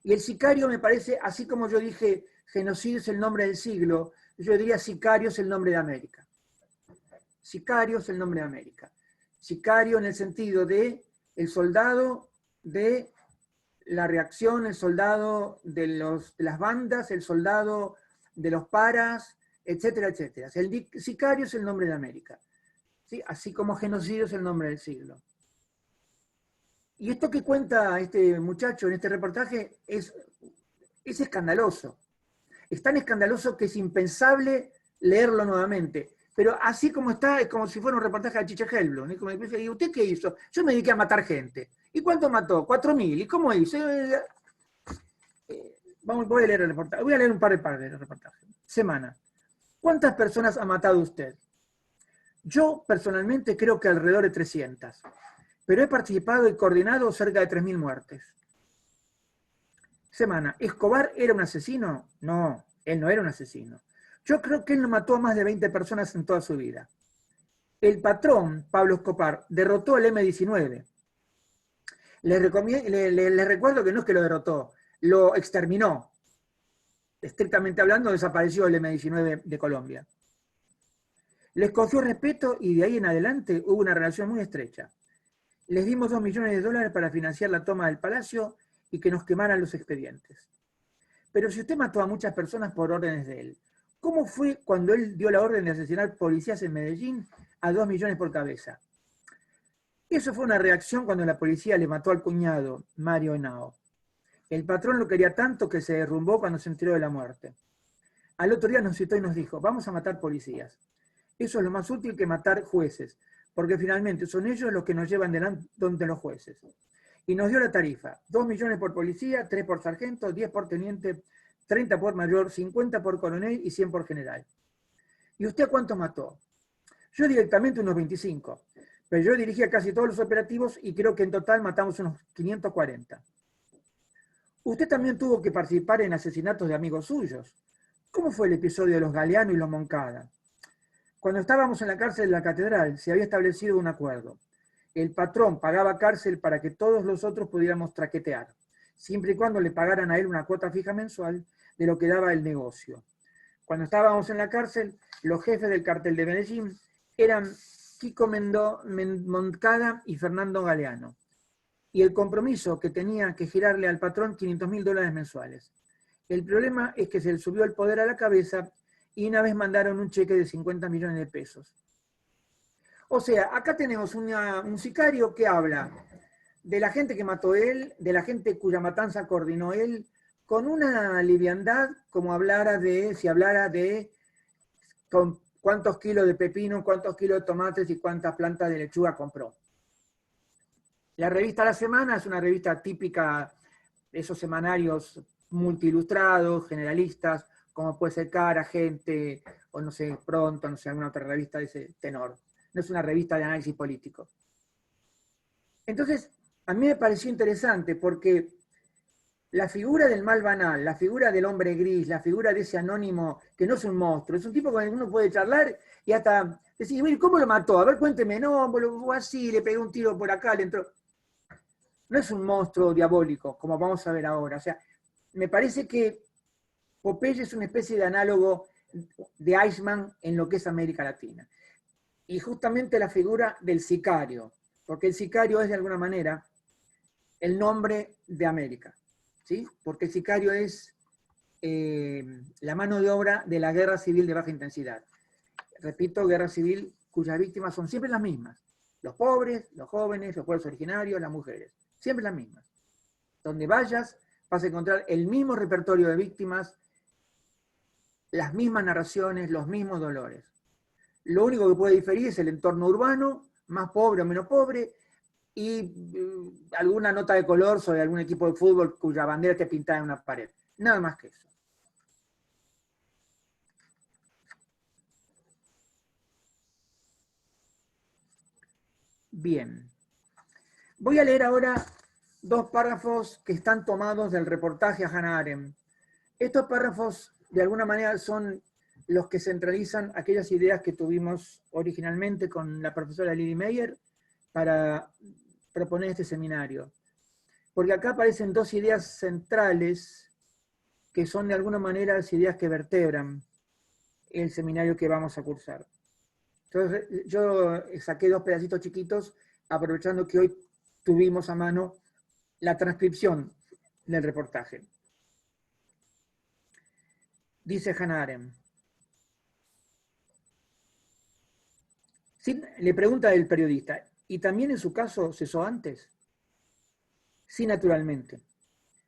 Y el sicario me parece, así como yo dije, genocidio es el nombre del siglo, yo diría sicario es el nombre de América. Sicario es el nombre de América. Sicario en el sentido de el soldado de la reacción, el soldado de las bandas, el soldado de los paras, etcétera, etcétera. El sicario es el nombre de América. ¿Sí? Así como genocidio es el nombre del siglo. Y esto que cuenta este muchacho en este reportaje es escandaloso. Es tan escandaloso que es impensable leerlo nuevamente. Pero así como está, es como si fuera un reportaje de Chiche Helblum. ¿Y usted qué hizo? Yo me dediqué a matar gente. ¿Y cuánto mató? 4.000. ¿Y cómo hizo? Voy a leer el reportaje. Voy a leer un par de reportajes. Semana. ¿Cuántas personas ha matado usted? Yo personalmente creo que alrededor de 300. Pero he participado y coordinado cerca de 3.000 muertes. Semana. ¿Escobar era un asesino? No, él no era un asesino. Yo creo que él no mató a más de 20 personas en toda su vida. El patrón, Pablo Escobar, derrotó al M-19. Les recuerdo que no es que lo derrotó, lo exterminó. Estrictamente hablando, desapareció el M-19 de Colombia. Les cogió respeto y de ahí en adelante hubo una relación muy estrecha. Les dimos $2 millones para financiar la toma del palacio y que nos quemaran los expedientes. Pero si usted mató a muchas personas por órdenes de él, ¿cómo fue cuando él dio la orden de asesinar policías en Medellín a 2 millones por cabeza? Eso fue una reacción cuando la policía le mató al cuñado, Mario Henao. El patrón lo quería tanto que se derrumbó cuando se enteró de la muerte. Al otro día nos citó y nos dijo, vamos a matar policías. Eso es lo más útil que matar jueces, porque finalmente son ellos los que nos llevan delante de los jueces. Y nos dio la tarifa, 2 millones por policía, 3 por sargento, 10 por teniente, 30 por mayor, 50 por coronel y 100 por general. ¿Y usted cuántos mató? Yo directamente unos 25, pero yo dirigía casi todos los operativos y creo que en total matamos unos 540. Usted también tuvo que participar en asesinatos de amigos suyos. ¿Cómo fue el episodio de los Galeano y los Moncada? Cuando estábamos en la cárcel de la catedral se había establecido un acuerdo. El patrón pagaba cárcel para que todos los otros pudiéramos traquetear, siempre y cuando le pagaran a él una cuota fija mensual de lo que daba el negocio. Cuando estábamos en la cárcel, los jefes del cartel de Medellín eran Kiko Moncada y Fernando Galeano. Y el compromiso que tenía que girarle al patrón $500.000 mensuales. El problema es que se le subió el poder a la cabeza y una vez mandaron un cheque de 50 millones de pesos. O sea, acá tenemos un sicario que habla de la gente que mató él, de la gente cuya matanza coordinó él, con una liviandad como si hablara de con cuántos kilos de pepino, cuántos kilos de tomates y cuántas plantas de lechuga compró. La revista La Semana es una revista típica de esos semanarios multiilustrados, generalistas, como puede ser Cara, Gente, o no sé, Pronto, no sé, alguna otra revista de ese tenor. No es una revista de análisis político. Entonces, a mí me pareció interesante porque la figura del mal banal, la figura del hombre gris, la figura de ese anónimo que no es un monstruo, es un tipo con el que uno puede charlar y hasta decir, bueno, ¿cómo lo mató? A ver, cuénteme, no, fue así, le pegué un tiro por acá, le entró. No es un monstruo diabólico, como vamos a ver ahora. O sea, me parece que Popeye es una especie de análogo de Eichmann en lo que es América Latina. Y justamente la figura del sicario, porque el sicario es de alguna manera el nombre de América, ¿sí? Porque el sicario es la mano de obra de la guerra civil de baja intensidad. Repito, guerra civil cuyas víctimas son siempre las mismas. Los pobres, los jóvenes, los pueblos originarios, las mujeres. Siempre las mismas. Donde vayas, vas a encontrar el mismo repertorio de víctimas, las mismas narraciones, los mismos dolores. Lo único que puede diferir es el entorno urbano, más pobre o menos pobre, y alguna nota de color sobre algún equipo de fútbol cuya bandera esté pintada en una pared. Nada más que eso. Bien. Voy a leer ahora dos párrafos que están tomados del reportaje a Hannah Arendt. Estos párrafos, de alguna manera, son los que centralizan aquellas ideas que tuvimos originalmente con la profesora Lili Meyer para proponer este seminario. Porque acá aparecen dos ideas centrales que son de alguna manera las ideas que vertebran el seminario que vamos a cursar. Entonces, yo saqué dos pedacitos chiquitos, aprovechando que hoy tuvimos a mano la transcripción del reportaje. Dice Hannah Arendt. Sí, le pregunta el periodista, ¿y también en su caso cesó antes? Sí, naturalmente.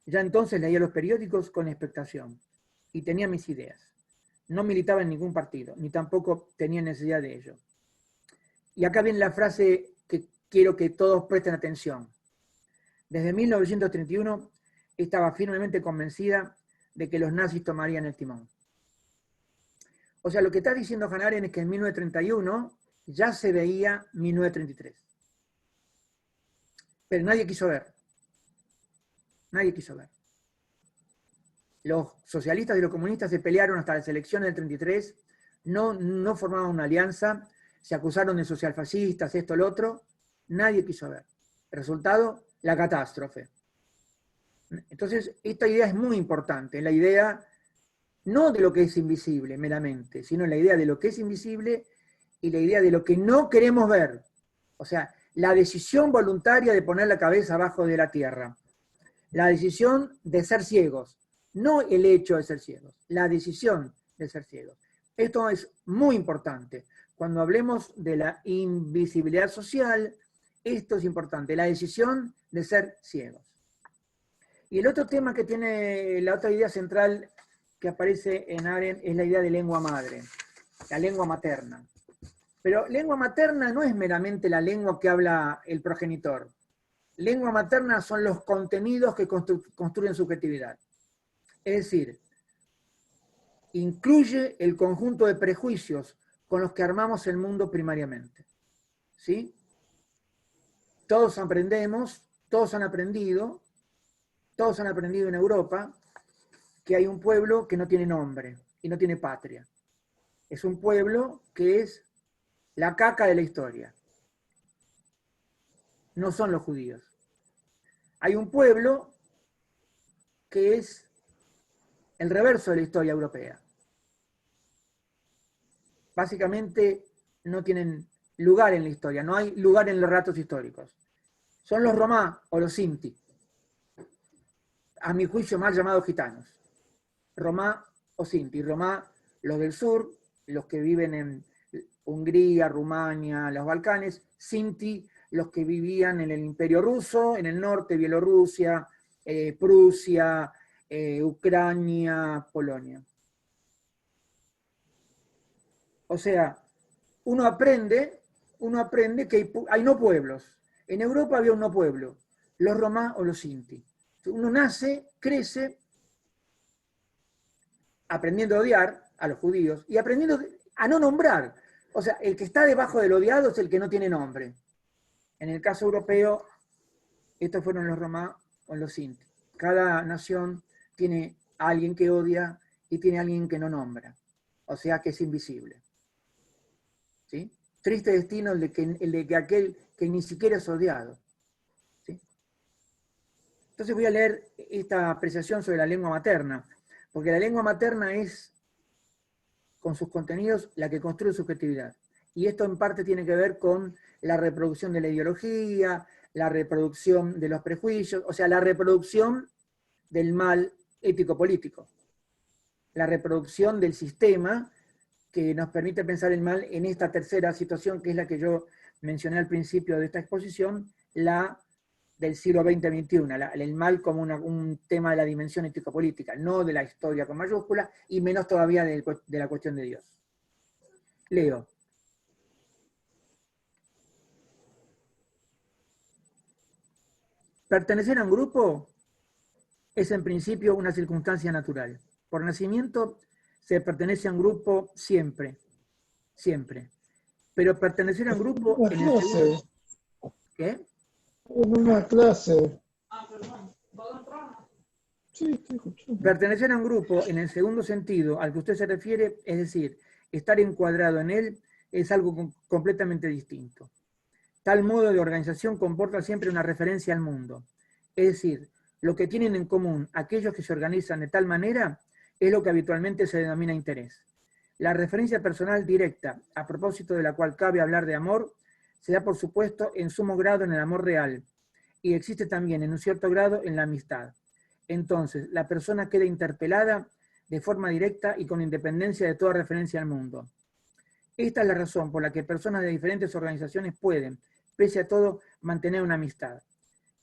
Ya entonces leía los periódicos con expectación y tenía mis ideas. No militaba en ningún partido, ni tampoco tenía necesidad de ello. Y acá viene la frase que quiero que todos presten atención. Desde 1931 estaba firmemente convencida de que los nazis tomarían el timón. O sea, lo que está diciendo Hannah Arendt es que en 1931 ya se veía 1933. Pero nadie quiso ver. Nadie quiso ver. Los socialistas y los comunistas se pelearon hasta las elecciones del 33, no formaban una alianza, se acusaron de socialfascistas, esto, lo otro, nadie quiso ver. El resultado, la catástrofe. Entonces, esta idea es muy importante, la idea no de lo que es invisible meramente, sino la idea de lo que es invisible y la idea de lo que no queremos ver. O sea, la decisión voluntaria de poner la cabeza abajo de la tierra. La decisión de ser ciegos. No el hecho de ser ciegos, la decisión de ser ciegos. Esto es muy importante. Cuando hablemos de la invisibilidad social, esto es importante, la decisión de ser ciegos. Y el otro tema que tiene, la otra idea central que aparece en Arendt es la idea de lengua madre, la lengua materna. Pero lengua materna no es meramente la lengua que habla el progenitor. Lengua materna son los contenidos que construyen subjetividad. Es decir, incluye el conjunto de prejuicios con los que armamos el mundo primariamente. ¿Sí? Todos aprendemos, todos han aprendido en Europa que hay un pueblo que no tiene nombre y no tiene patria. Es un pueblo que es la caca de la historia. No son los judíos. Hay un pueblo que es el reverso de la historia europea. Básicamente no tienen lugar en la historia, no hay lugar en los relatos históricos. Son los romá o los sinti, a mi juicio mal llamados gitanos. Romá o sinti. Romá, los del sur, los que viven en Hungría, Rumania, los Balcanes. Sinti, los que vivían en el Imperio Ruso, en el norte, Bielorrusia, Prusia, Ucrania, Polonia. O sea, uno aprende que hay no pueblos. En Europa había un no pueblo, los romá o los sinti. Uno nace, crece, aprendiendo a odiar a los judíos y aprendiendo a no nombrar. O sea, el que está debajo del odiado es el que no tiene nombre. En el caso europeo, estos fueron los romá o los sinti. Cada nación tiene a alguien que odia y tiene a alguien que no nombra. O sea, que es invisible. ¿Sí? Triste destino el de que aquel que ni siquiera es odiado. ¿Sí? Entonces voy a leer esta apreciación sobre la lengua materna, porque la lengua materna es, con sus contenidos, la que construye subjetividad. Y esto en parte tiene que ver con la reproducción de la ideología, la reproducción de los prejuicios, o sea, la reproducción del mal ético-político, la reproducción del sistema que nos permite pensar el mal en esta tercera situación, que es la que yo mencioné al principio de esta exposición, la del siglo XX-XXI, el mal como un tema de la dimensión ético-política, no de la historia con mayúscula, y menos todavía de la cuestión de Dios. Leo. Pertenecer a un grupo es en principio una circunstancia natural. Por nacimiento se pertenece a un grupo siempre, siempre. Pero pertenecer a un grupo Una en el clase. segundo... ¿Qué? En una clase. Sí, estoy escuchando. Pertenecer a un grupo en el segundo sentido al que usted se refiere, es decir, estar encuadrado en él, es algo completamente distinto. Tal modo de organización comporta siempre una referencia al mundo. Es decir, lo que tienen en común aquellos que se organizan de tal manera es lo que habitualmente se denomina interés. La referencia personal directa, a propósito de la cual cabe hablar de amor, se da por supuesto en sumo grado en el amor real, y existe también en un cierto grado en la amistad. Entonces, la persona queda interpelada de forma directa y con independencia de toda referencia al mundo. Esta es la razón por la que personas de diferentes organizaciones pueden, pese a todo, mantener una amistad.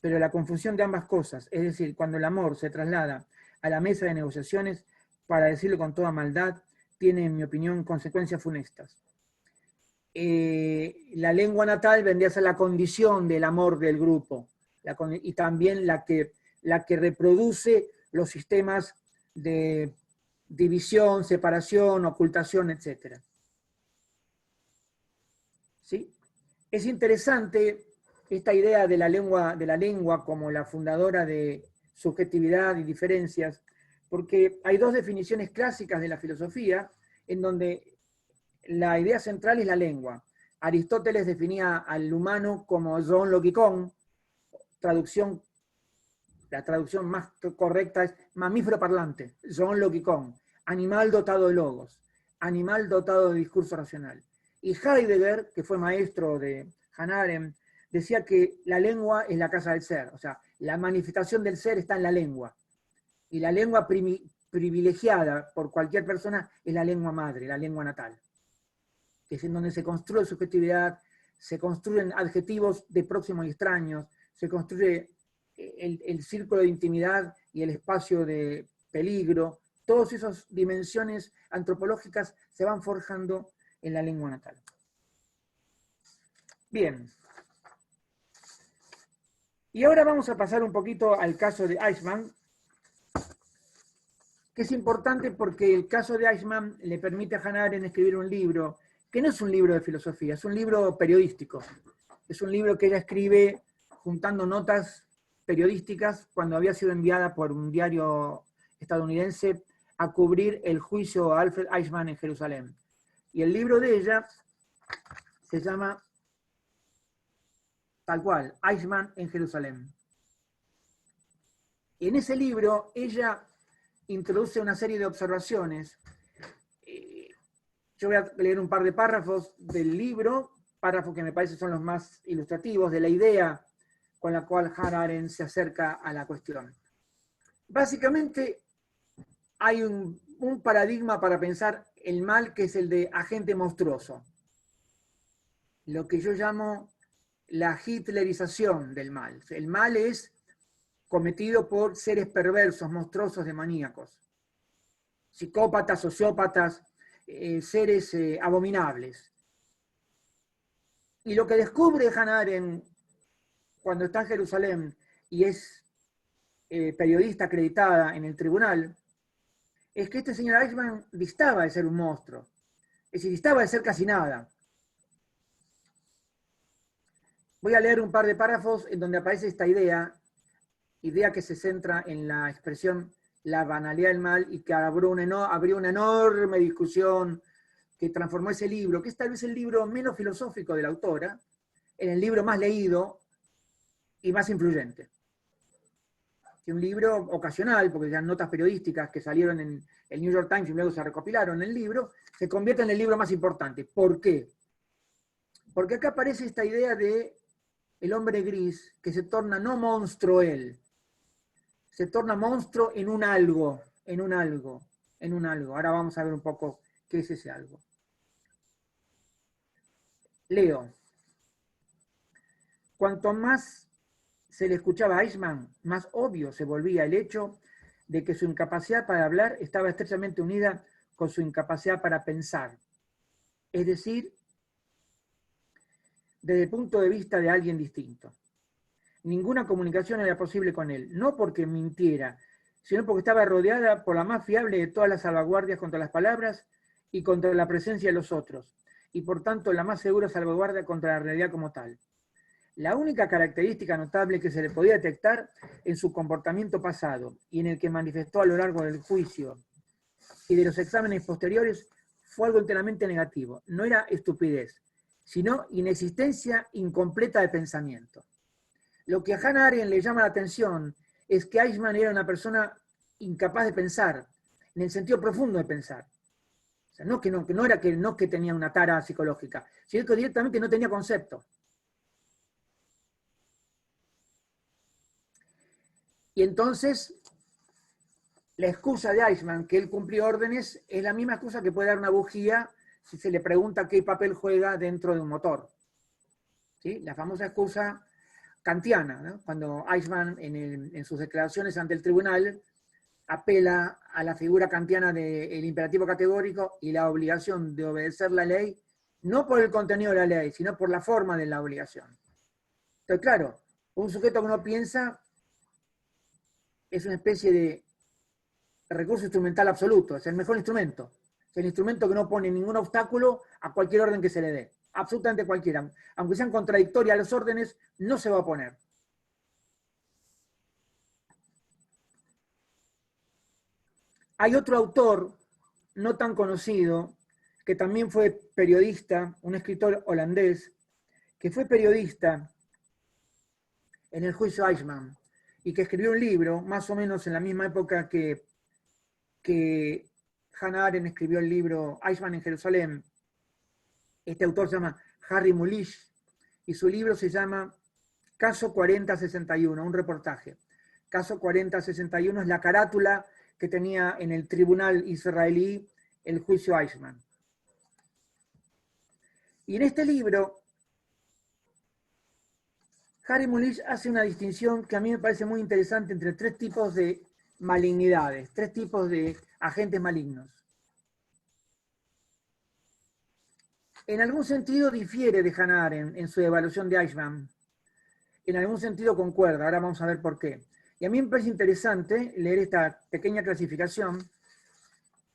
Pero la confusión de ambas cosas, es decir, cuando el amor se traslada a la mesa de negociaciones, para decirlo con toda maldad, tiene, en mi opinión, consecuencias funestas. La lengua natal vendría a ser la condición del amor del grupo, y también la que reproduce los sistemas de división, separación, ocultación, etc. ¿Sí? Es interesante esta idea de la lengua como la fundadora de subjetividad y diferencias, porque hay dos definiciones clásicas de la filosofía en donde la idea central es la lengua. Aristóteles definía al humano como zoon logikon, la traducción más correcta es mamífero parlante, zoon logikon, animal dotado de logos, animal dotado de discurso racional. Y Heidegger, que fue maestro de Hannah Arendt, decía que la lengua es la casa del ser, o sea, la manifestación del ser está en la lengua. Y la lengua privilegiada por cualquier persona es la lengua madre, la lengua natal, que es en donde se construye subjetividad, se construyen adjetivos de próximos y extraños, se construye el círculo de intimidad y el espacio de peligro. Todas esas dimensiones antropológicas se van forjando en la lengua natal. Bien. Y ahora vamos a pasar un poquito al caso de Eichmann, que es importante porque el caso de Eichmann le permite a Hannah Arendt escribir un libro, que no es un libro de filosofía, es un libro periodístico. Es un libro que ella escribe juntando notas periodísticas cuando había sido enviada por un diario estadounidense a cubrir el juicio a Alfred Eichmann en Jerusalén. Y el libro de ella se llama tal cual, Eichmann en Jerusalén. Y en ese libro ella introduce una serie de observaciones. Yo voy a leer un par de párrafos del libro, párrafos que me parece son los más ilustrativos de la idea con la cual Hannah Arendt se acerca a la cuestión. Básicamente hay un paradigma para pensar el mal que es el de agente monstruoso. Lo que yo llamo la hitlerización del mal. El mal es cometido por seres perversos, monstruosos, demoníacos. Psicópatas, sociópatas, seres abominables. Y lo que descubre Hannah Arendt cuando está en Jerusalén y es periodista acreditada en el tribunal, es que este señor Eichmann distaba de ser un monstruo. Es decir, distaba de ser casi nada. Voy a leer un par de párrafos en donde aparece esta idea que se centra en la expresión la banalidad del mal y que abrió una enorme discusión que transformó ese libro, que es tal vez el libro menos filosófico de la autora, en el libro más leído y más influyente. Un libro ocasional, porque eran notas periodísticas que salieron en el New York Times y luego se recopilaron en el libro, se convierte en el libro más importante. ¿Por qué? Porque acá aparece esta idea de el hombre gris que se torna no monstruo él, se torna monstruo en un algo, en un algo, en un algo. Ahora vamos a ver un poco qué es ese algo. Leo. Cuanto más se le escuchaba a Eichmann, más obvio se volvía el hecho de que su incapacidad para hablar estaba estrechamente unida con su incapacidad para pensar. Es decir, desde el punto de vista de alguien distinto. Ninguna comunicación era posible con él, no porque mintiera, sino porque estaba rodeada por la más fiable de todas las salvaguardias contra las palabras y contra la presencia de los otros, y por tanto la más segura salvaguardia contra la realidad como tal. La única característica notable que se le podía detectar en su comportamiento pasado y en el que manifestó a lo largo del juicio y de los exámenes posteriores fue algo enteramente negativo. No era estupidez, sino inexistencia incompleta de pensamiento. Lo que a Hannah Arendt le llama la atención es que Eichmann era una persona incapaz de pensar, en el sentido profundo de pensar. O sea, no que tenía una tara psicológica, sino que directamente no tenía concepto. Y entonces, la excusa de Eichmann, que él cumplió órdenes, es la misma excusa que puede dar una bujía si se le pregunta qué papel juega dentro de un motor. ¿Sí? La famosa excusa kantiana, ¿no? Cuando Eichmann en sus declaraciones ante el tribunal apela a la figura kantiana del imperativo categórico y la obligación de obedecer la ley, no por el contenido de la ley, sino por la forma de la obligación. Entonces, claro, un sujeto que no piensa es una especie de recurso instrumental absoluto, es el mejor instrumento. Es el instrumento que no pone ningún obstáculo a cualquier orden que se le dé. Absolutamente cualquiera. Aunque sean contradictorias las órdenes, no se va a oponer. Hay otro autor, no tan conocido, que también fue periodista, un escritor holandés, que fue periodista en el juicio Eichmann, y que escribió un libro, más o menos en la misma época que Hannah Arendt escribió el libro Eichmann en Jerusalén. Este autor se llama Harry Mulisch, y su libro se llama Caso 4061, un reportaje. Caso 4061 es la carátula que tenía en el tribunal israelí el juicio Eichmann. Y en este libro, Harry Mulisch hace una distinción que a mí me parece muy interesante entre tres tipos de malignidades, tres tipos de agentes malignos. En algún sentido difiere de Hannah Arendt en su evaluación de Eichmann. En algún sentido concuerda, ahora vamos a ver por qué. Y a mí me parece interesante leer esta pequeña clasificación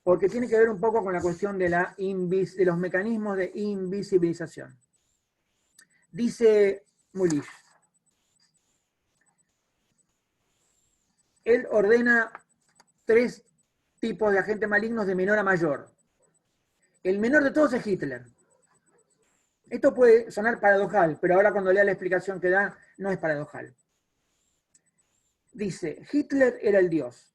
porque tiene que ver un poco con la cuestión de los mecanismos de invisibilización. Dice Mulisch, él ordena tres tipos de agentes malignos de menor a mayor. El menor de todos es Hitler. Esto puede sonar paradojal, pero ahora cuando lea la explicación que da, no es paradojal. Dice, Hitler era el Dios,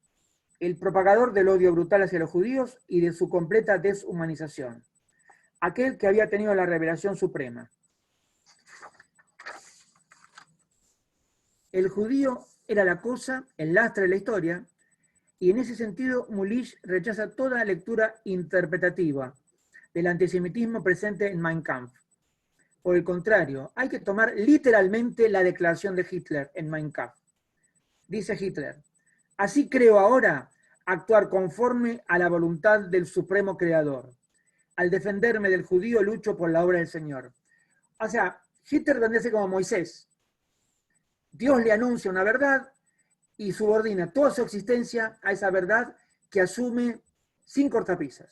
el propagador del odio brutal hacia los judíos y de su completa deshumanización, aquel que había tenido la revelación suprema. El judío era la cosa, el lastre de la historia, y en ese sentido Mulisch rechaza toda lectura interpretativa del antisemitismo presente en Mein Kampf. Por el contrario, hay que tomar literalmente la declaración de Hitler en Mein Kampf. Dice Hitler, así creo ahora actuar conforme a la voluntad del Supremo Creador, al defenderme del judío lucho por la obra del Señor. O sea, Hitler vendría a ser como Moisés. Dios le anuncia una verdad y subordina toda su existencia a esa verdad que asume sin cortapisas.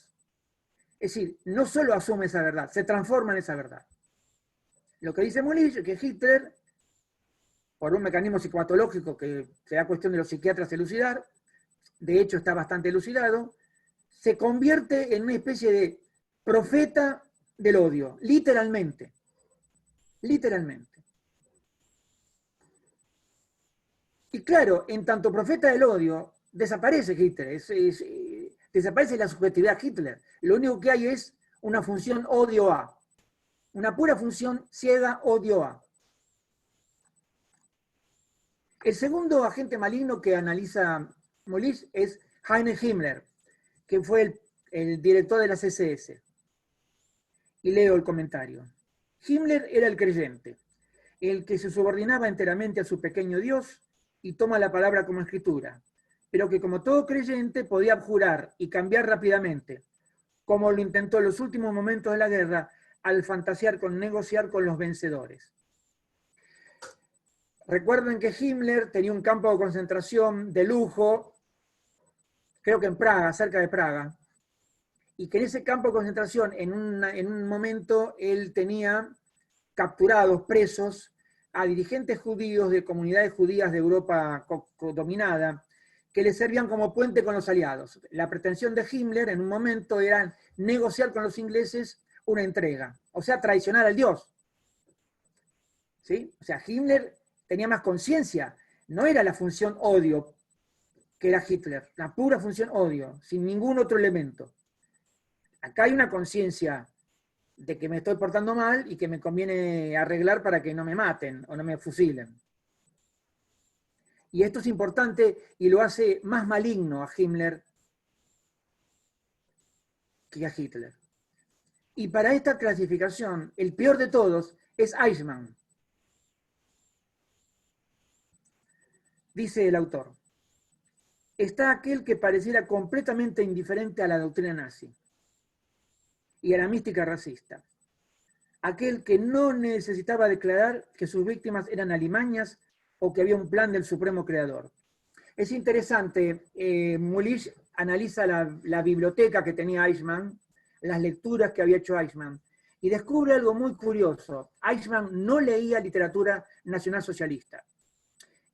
Es decir, no solo asume esa verdad, se transforma en esa verdad. Lo que dice Mulich es que Hitler, por un mecanismo psicopatológico que será cuestión de los psiquiatras elucidar, de hecho está bastante elucidado, se convierte en una especie de profeta del odio, literalmente. Literalmente. Y claro, en tanto profeta del odio, desaparece Hitler, desaparece la subjetividad Hitler. Lo único que hay es una función odio-A. Una pura función ciega odio-A. El segundo agente maligno que analiza Molich es Heinrich Himmler, que fue el director de la SS. Y leo el comentario. Himmler era el creyente, el que se subordinaba enteramente a su pequeño Dios y toma la palabra como escritura, pero que como todo creyente podía abjurar y cambiar rápidamente, como lo intentó en los últimos momentos de la guerra al fantasear con negociar con los vencedores. Recuerden que Himmler tenía un campo de concentración de lujo, creo que en Praga, cerca de Praga, y que en ese campo de concentración, en un momento, él tenía capturados, presos, a dirigentes judíos de comunidades judías de Europa dominada, que le servían como puente con los aliados. La pretensión de Himmler en un momento era negociar con los ingleses una entrega, o sea, traicionar al Dios. ¿Sí? O sea, Himmler tenía más conciencia, no era la función odio que era Hitler, la pura función odio, sin ningún otro elemento. Acá hay una conciencia de que me estoy portando mal y que me conviene arreglar para que no me maten o no me fusilen. Y esto es importante y lo hace más maligno a Himmler que a Hitler. Y para esta clasificación, el peor de todos es Eichmann. Dice el autor, está aquel que pareciera completamente indiferente a la doctrina nazi y a la mística racista. Aquel que no necesitaba declarar que sus víctimas eran alimañas o que había un plan del Supremo Creador. Es interesante, Mulich analiza la biblioteca que tenía Eichmann, las lecturas que había hecho Eichmann, y descubre algo muy curioso. Eichmann no leía literatura nacionalsocialista.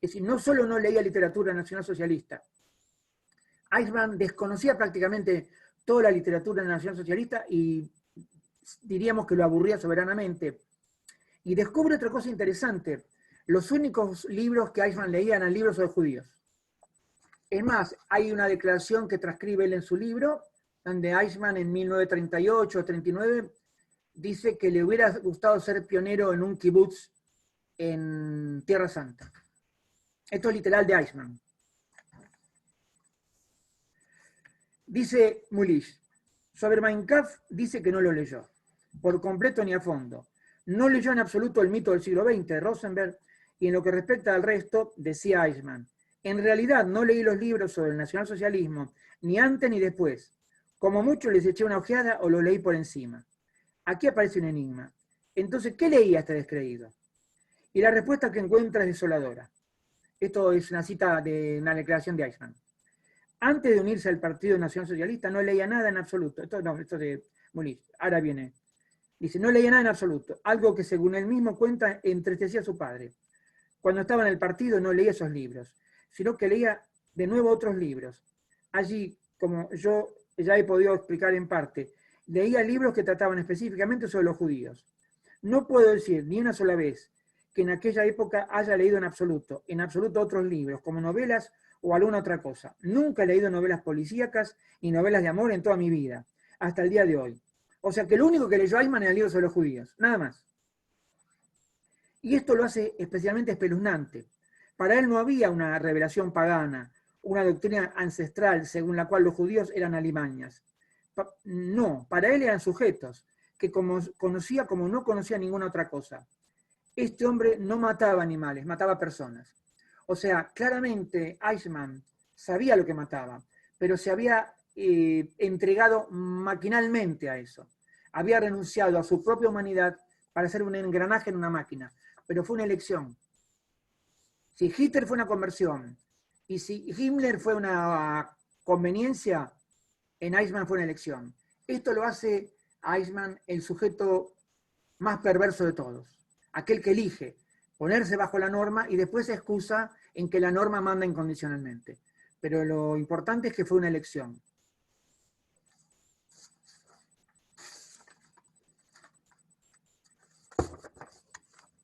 Es decir, no solo no leía literatura nacionalsocialista, Eichmann desconocía prácticamente toda la literatura nacionalsocialista y diríamos que lo aburría soberanamente. Y descubre otra cosa interesante. Los únicos libros que Eichmann leía eran libros sobre judíos. Es más, hay una declaración que transcribe él en su libro, donde Eichmann en 1938 o 39 dice que le hubiera gustado ser pionero en un kibutz en Tierra Santa. Esto es literal de Eichmann. Dice Mulich, sobre Mein Kampf dice que no lo leyó, por completo ni a fondo. No leyó en absoluto el mito del siglo XX de Rosenberg, y en lo que respecta al resto, decía Eichmann, en realidad no leí los libros sobre el nacionalsocialismo, ni antes ni después. Como mucho les eché una ojeada o lo leí por encima. Aquí aparece un enigma. Entonces, ¿qué leía este descreído? Y la respuesta que encuentra es desoladora. Esto es una cita de una declaración de Eichmann. Antes de unirse al Partido Nacional Socialista no leía nada en absoluto. Esto de Mulich. Ahora viene. Dice, no leía nada en absoluto. Algo que según él mismo cuenta entristecía a su padre. Cuando estaba en el partido no leía esos libros, sino que leía de nuevo otros libros. Allí, como yo ya he podido explicar en parte, leía libros que trataban específicamente sobre los judíos. No puedo decir ni una sola vez que en aquella época haya leído en absoluto otros libros, como novelas o alguna otra cosa. Nunca he leído novelas policíacas ni novelas de amor en toda mi vida, hasta el día de hoy. O sea que lo único que leyó Eichmann era el libro sobre los judíos, nada más. Y esto lo hace especialmente espeluznante. Para él no había una revelación pagana, una doctrina ancestral según la cual los judíos eran alimañas. No, para él eran sujetos, que conocía como no conocía ninguna otra cosa. Este hombre no mataba animales, mataba personas. O sea, claramente Eichmann sabía lo que mataba, pero se había entregado maquinalmente a eso. había renunciado a su propia humanidad para ser un engranaje en una máquina, pero fue una elección. Si Hitler fue una conversión y si Himmler fue una conveniencia, en Eichmann fue una elección. Esto lo hace a Eichmann el sujeto más perverso de todos, aquel que elige ponerse bajo la norma y después se excusa en que la norma manda incondicionalmente. Pero lo importante es que fue una elección.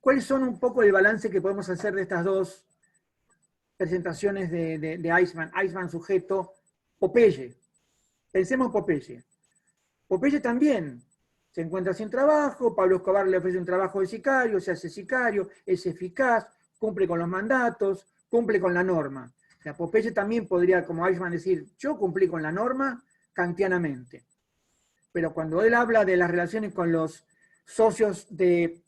¿Cuáles son un poco el balance que podemos hacer de estas dos presentaciones de Eichmann? Eichmann sujeto, Popeye. Pensemos Popeye. Popeye también se encuentra sin trabajo, Pablo Escobar le ofrece un trabajo de sicario, se hace sicario, es eficaz, cumple con los mandatos, cumple con la norma. O sea, Popeye también podría, como Eichmann, decir, yo cumplí con la norma kantianamente. Pero cuando él habla de las relaciones con los socios de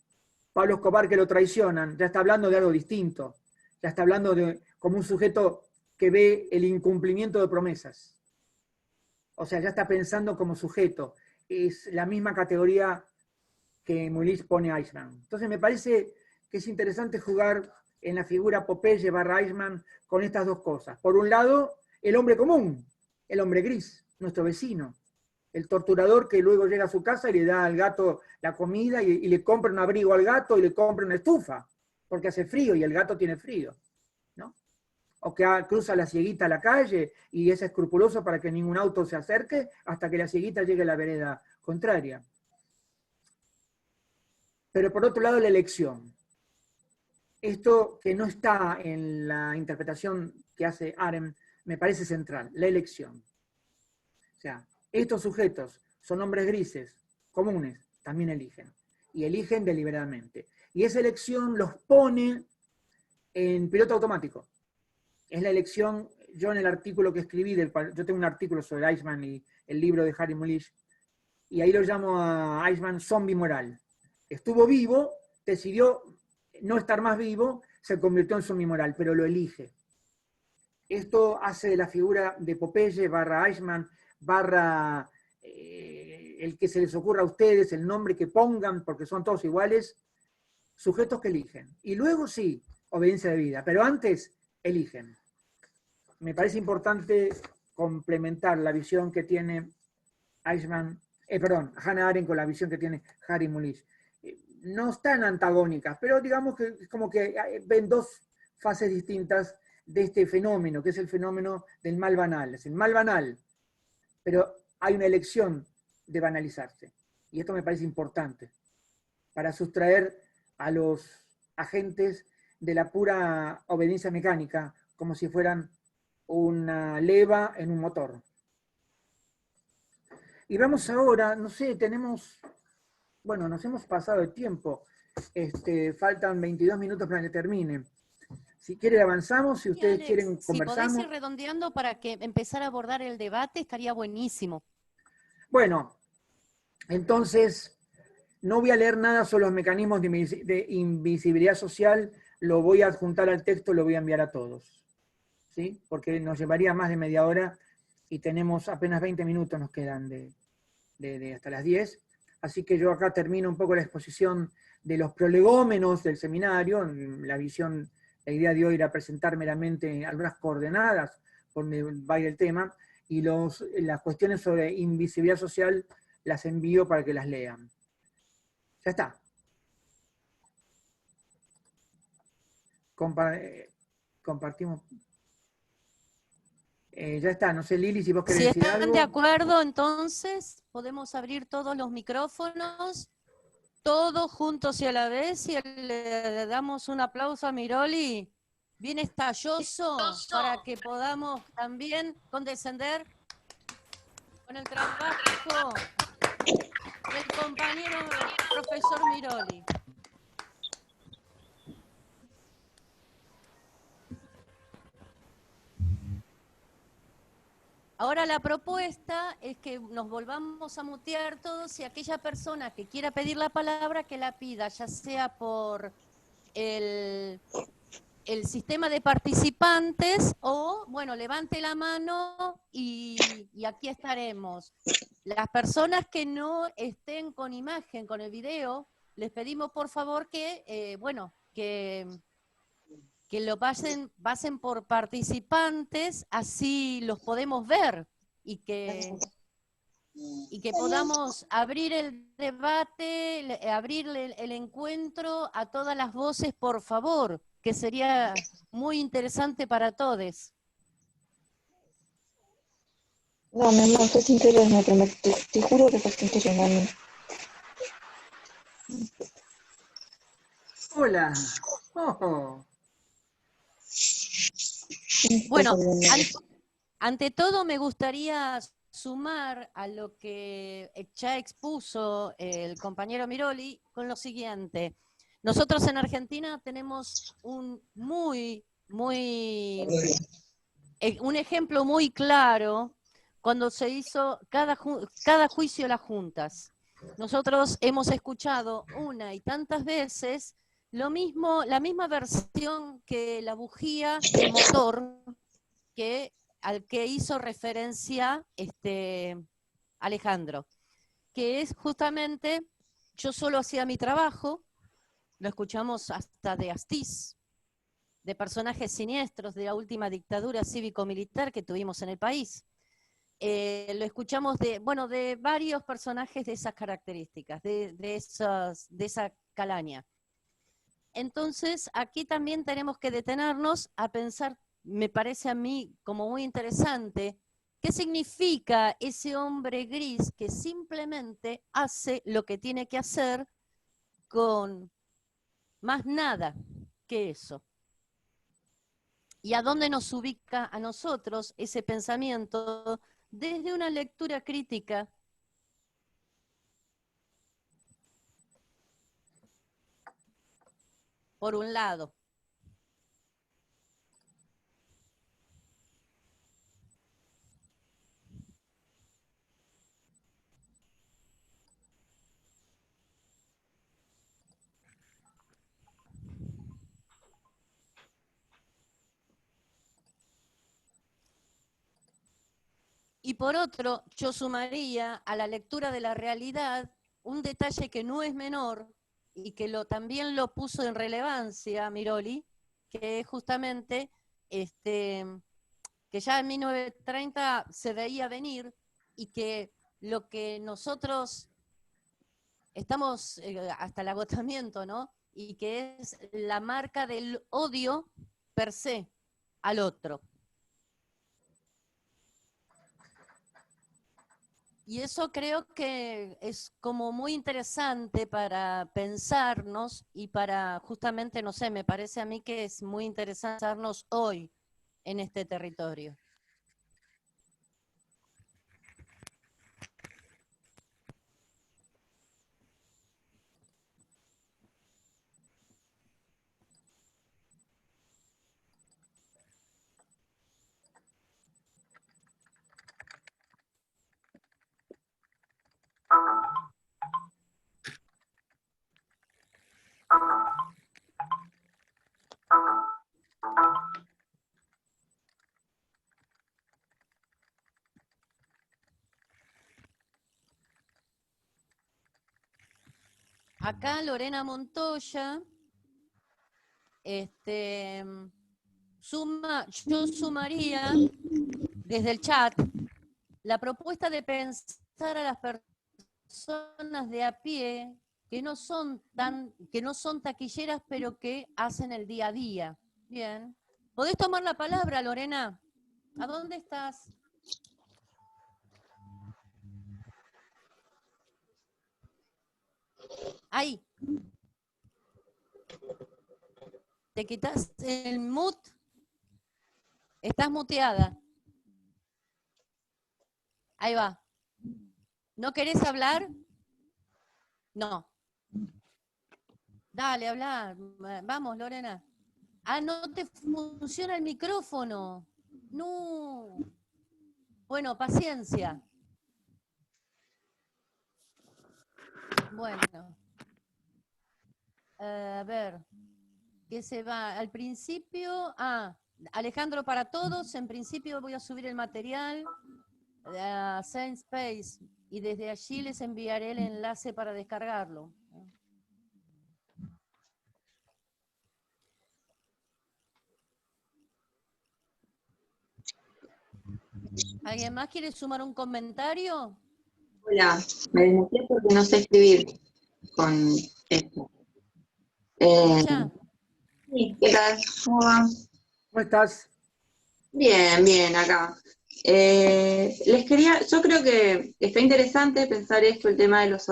Pablo Escobar que lo traicionan, ya está hablando de algo distinto. Ya está hablando de como un sujeto que ve el incumplimiento de promesas. O sea, ya está pensando como sujeto. Es la misma categoría que Mulis pone a Eichmann. Entonces me parece que es interesante jugar en la figura Popeye / Eichmann con estas dos cosas. Por un lado, el hombre común, el hombre gris, nuestro vecino. El torturador que luego llega a su casa y le da al gato la comida y le compra un abrigo al gato y le compra una estufa, porque hace frío y el gato tiene frío, ¿no? O que cruza la cieguita a la calle y es escrupuloso para que ningún auto se acerque hasta que la cieguita llegue a la vereda contraria. Pero por otro lado, la elección. Esto que no está en la interpretación que hace Arendt me parece central, la elección. O sea, estos sujetos son hombres grises, comunes, también eligen. Y eligen deliberadamente. Y esa elección los pone en piloto automático. Es la elección, yo en el artículo que escribí, yo tengo un artículo sobre Eichmann y el libro de Harry Mulisch, y ahí lo llamo a Eichmann zombie moral. Estuvo vivo, decidió no estar más vivo, se convirtió en zombie moral, pero lo elige. Esto hace de la figura de Popeye / Eichmann / el que se les ocurra a ustedes, el nombre que pongan, porque son todos iguales, sujetos que eligen. Y luego sí, obediencia de vida, pero antes eligen. Me parece importante complementar la visión que tiene Hannah Arendt con la visión que tiene Harry Mulisch. No están antagónicas, pero digamos que es como que ven dos fases distintas de este fenómeno, que es el fenómeno del mal banal. Es el mal banal, pero hay una elección de banalizarse. Y esto me parece importante para sustraer a los agentes de la pura obediencia mecánica, como si fueran una leva en un motor. Y vamos ahora, no sé, nos hemos pasado el tiempo, faltan 22 minutos para que termine. Si quieren avanzamos, si ustedes Alex, quieren conversamos. Si podés ir redondeando para que empezar a abordar el debate, estaría buenísimo. Bueno, entonces, no voy a leer nada sobre los mecanismos de invisibilidad social, lo voy a adjuntar al texto, lo voy a enviar a todos, ¿sí? Porque nos llevaría más de media hora y tenemos apenas 20 minutos nos quedan de hasta las 10. Así que yo acá termino un poco la exposición de los prolegómenos del seminario. La idea de hoy era presentar meramente algunas coordenadas por donde va a ir el tema, y las cuestiones sobre invisibilidad social las envío para que las lean. Ya está. Compartimos. Ya está, no sé, Lili, si vos querés decir algo. Si están de acuerdo, entonces podemos abrir todos los micrófonos, todos juntos y a la vez, y le damos un aplauso a Miroli, bien estalloso, para que podamos también condescender con el trabajo del compañero profesor Miroli. Ahora la propuesta es que nos volvamos a mutear todos y aquella persona que quiera pedir la palabra que la pida, ya sea por el el sistema de participantes o, bueno, levante la mano y aquí estaremos. Las personas que no estén con imagen, con el video, les pedimos por favor que, bueno, que lo pasen por participantes, así los podemos ver y que podamos abrir el debate, abrir el encuentro a todas las voces, por favor, que sería muy interesante para todos. No, mi amor, fue sin querer, me prometo, te juro que fue sin querer, mami. Hola. Oh, Bueno, ante todo me gustaría sumar a lo que ya expuso el compañero Miroli con lo siguiente. Nosotros en Argentina tenemos un un ejemplo muy claro cuando se hizo cada juicio de las juntas. Nosotros hemos escuchado una y tantas veces lo mismo, la misma versión que la bujía de motor al que hizo referencia Alejandro, que es justamente, yo solo hacía mi trabajo, lo escuchamos hasta de Astiz, de personajes siniestros de la última dictadura cívico-militar que tuvimos en el país. Lo escuchamos de varios personajes de esas características, de esa calaña. Entonces, aquí también tenemos que detenernos a pensar, me parece a mí como muy interesante, ¿qué significa ese hombre gris que simplemente hace lo que tiene que hacer con más nada que eso? ¿Y a dónde nos ubica a nosotros ese pensamiento desde una lectura crítica? Por un lado. Y por otro, yo sumaría a la lectura de la realidad un detalle que no es menor y que también lo puso en relevancia Miroli, que es justamente que ya en 1930 se veía venir y que lo que nosotros estamos hasta el agotamiento, ¿no? Y que es la marca del odio per se al otro. Y eso creo que es como muy interesante para pensarnos y para justamente, no sé, me parece a mí que es muy interesante pensarnos hoy en este territorio. Acá Lorena Montoya yo sumaría desde el chat la propuesta de pensar a las personas de a pie que no son taquilleras, pero que hacen el día a día. Bien. ¿Podés tomar la palabra, Lorena? ¿A dónde estás? Ahí. ¿Te quitas el mute? Estás muteada. Ahí va. ¿No querés hablar? No. Dale, habla. Vamos, Lorena. Ah, no te funciona el micrófono. No. Bueno, paciencia. Bueno. A ver. que se va al principio, Alejandro para todos, en principio voy a subir el material a SaintSpace y desde allí les enviaré el enlace para descargarlo. ¿Alguien más quiere sumar un comentario? Hola, me desmuteé porque no sé escribir con esto. ¿Mecha? Sí, ¿qué tal? ¿Cómo va? ¿Cómo estás? Bien, bien, acá. Yo creo que está interesante pensar esto, el tema de los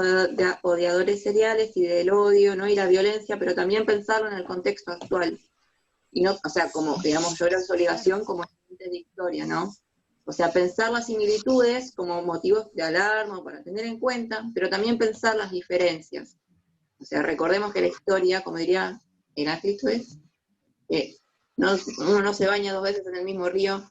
odiadores seriales y del odio, ¿no? Y la violencia, pero también pensarlo en el contexto actual. Y no, o sea, como, digamos, yo creo que es obligación como estudiante de historia, ¿no? O sea, pensar las similitudes como motivos de alarma o para tener en cuenta, pero también pensar las diferencias. O sea, recordemos que la historia, como diría Heráclito, es uno no se baña 2 veces en el mismo río.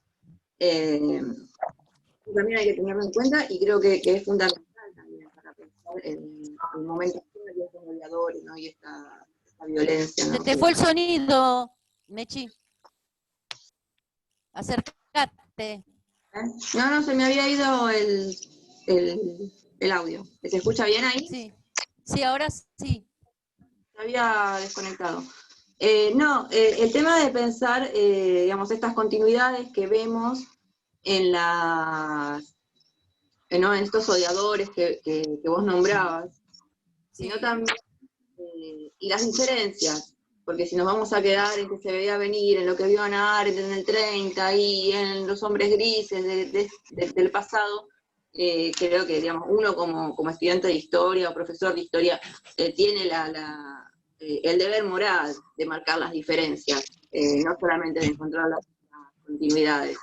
También hay que tenerlo en cuenta y creo que es fundamental también para pensar el momento actual de estos goleadores, ¿no? Y esta violencia, Se ¿no? te fue el sonido, Mechi. Acércate. No, se me había ido el audio. ¿Se escucha bien ahí? Sí, sí, ahora sí. Se había desconectado. El tema de pensar, digamos, estas continuidades que vemos en ¿no? En estos odiadores que vos nombrabas, sino Sí. también, y las diferencias, porque si nos vamos a quedar en que se veía venir, en lo que vio Ana Arendt en el 30 y en los hombres grises del pasado, creo que, digamos, uno como estudiante de historia o profesor de historia tiene el deber moral de marcar las diferencias, no solamente de encontrar las continuidades.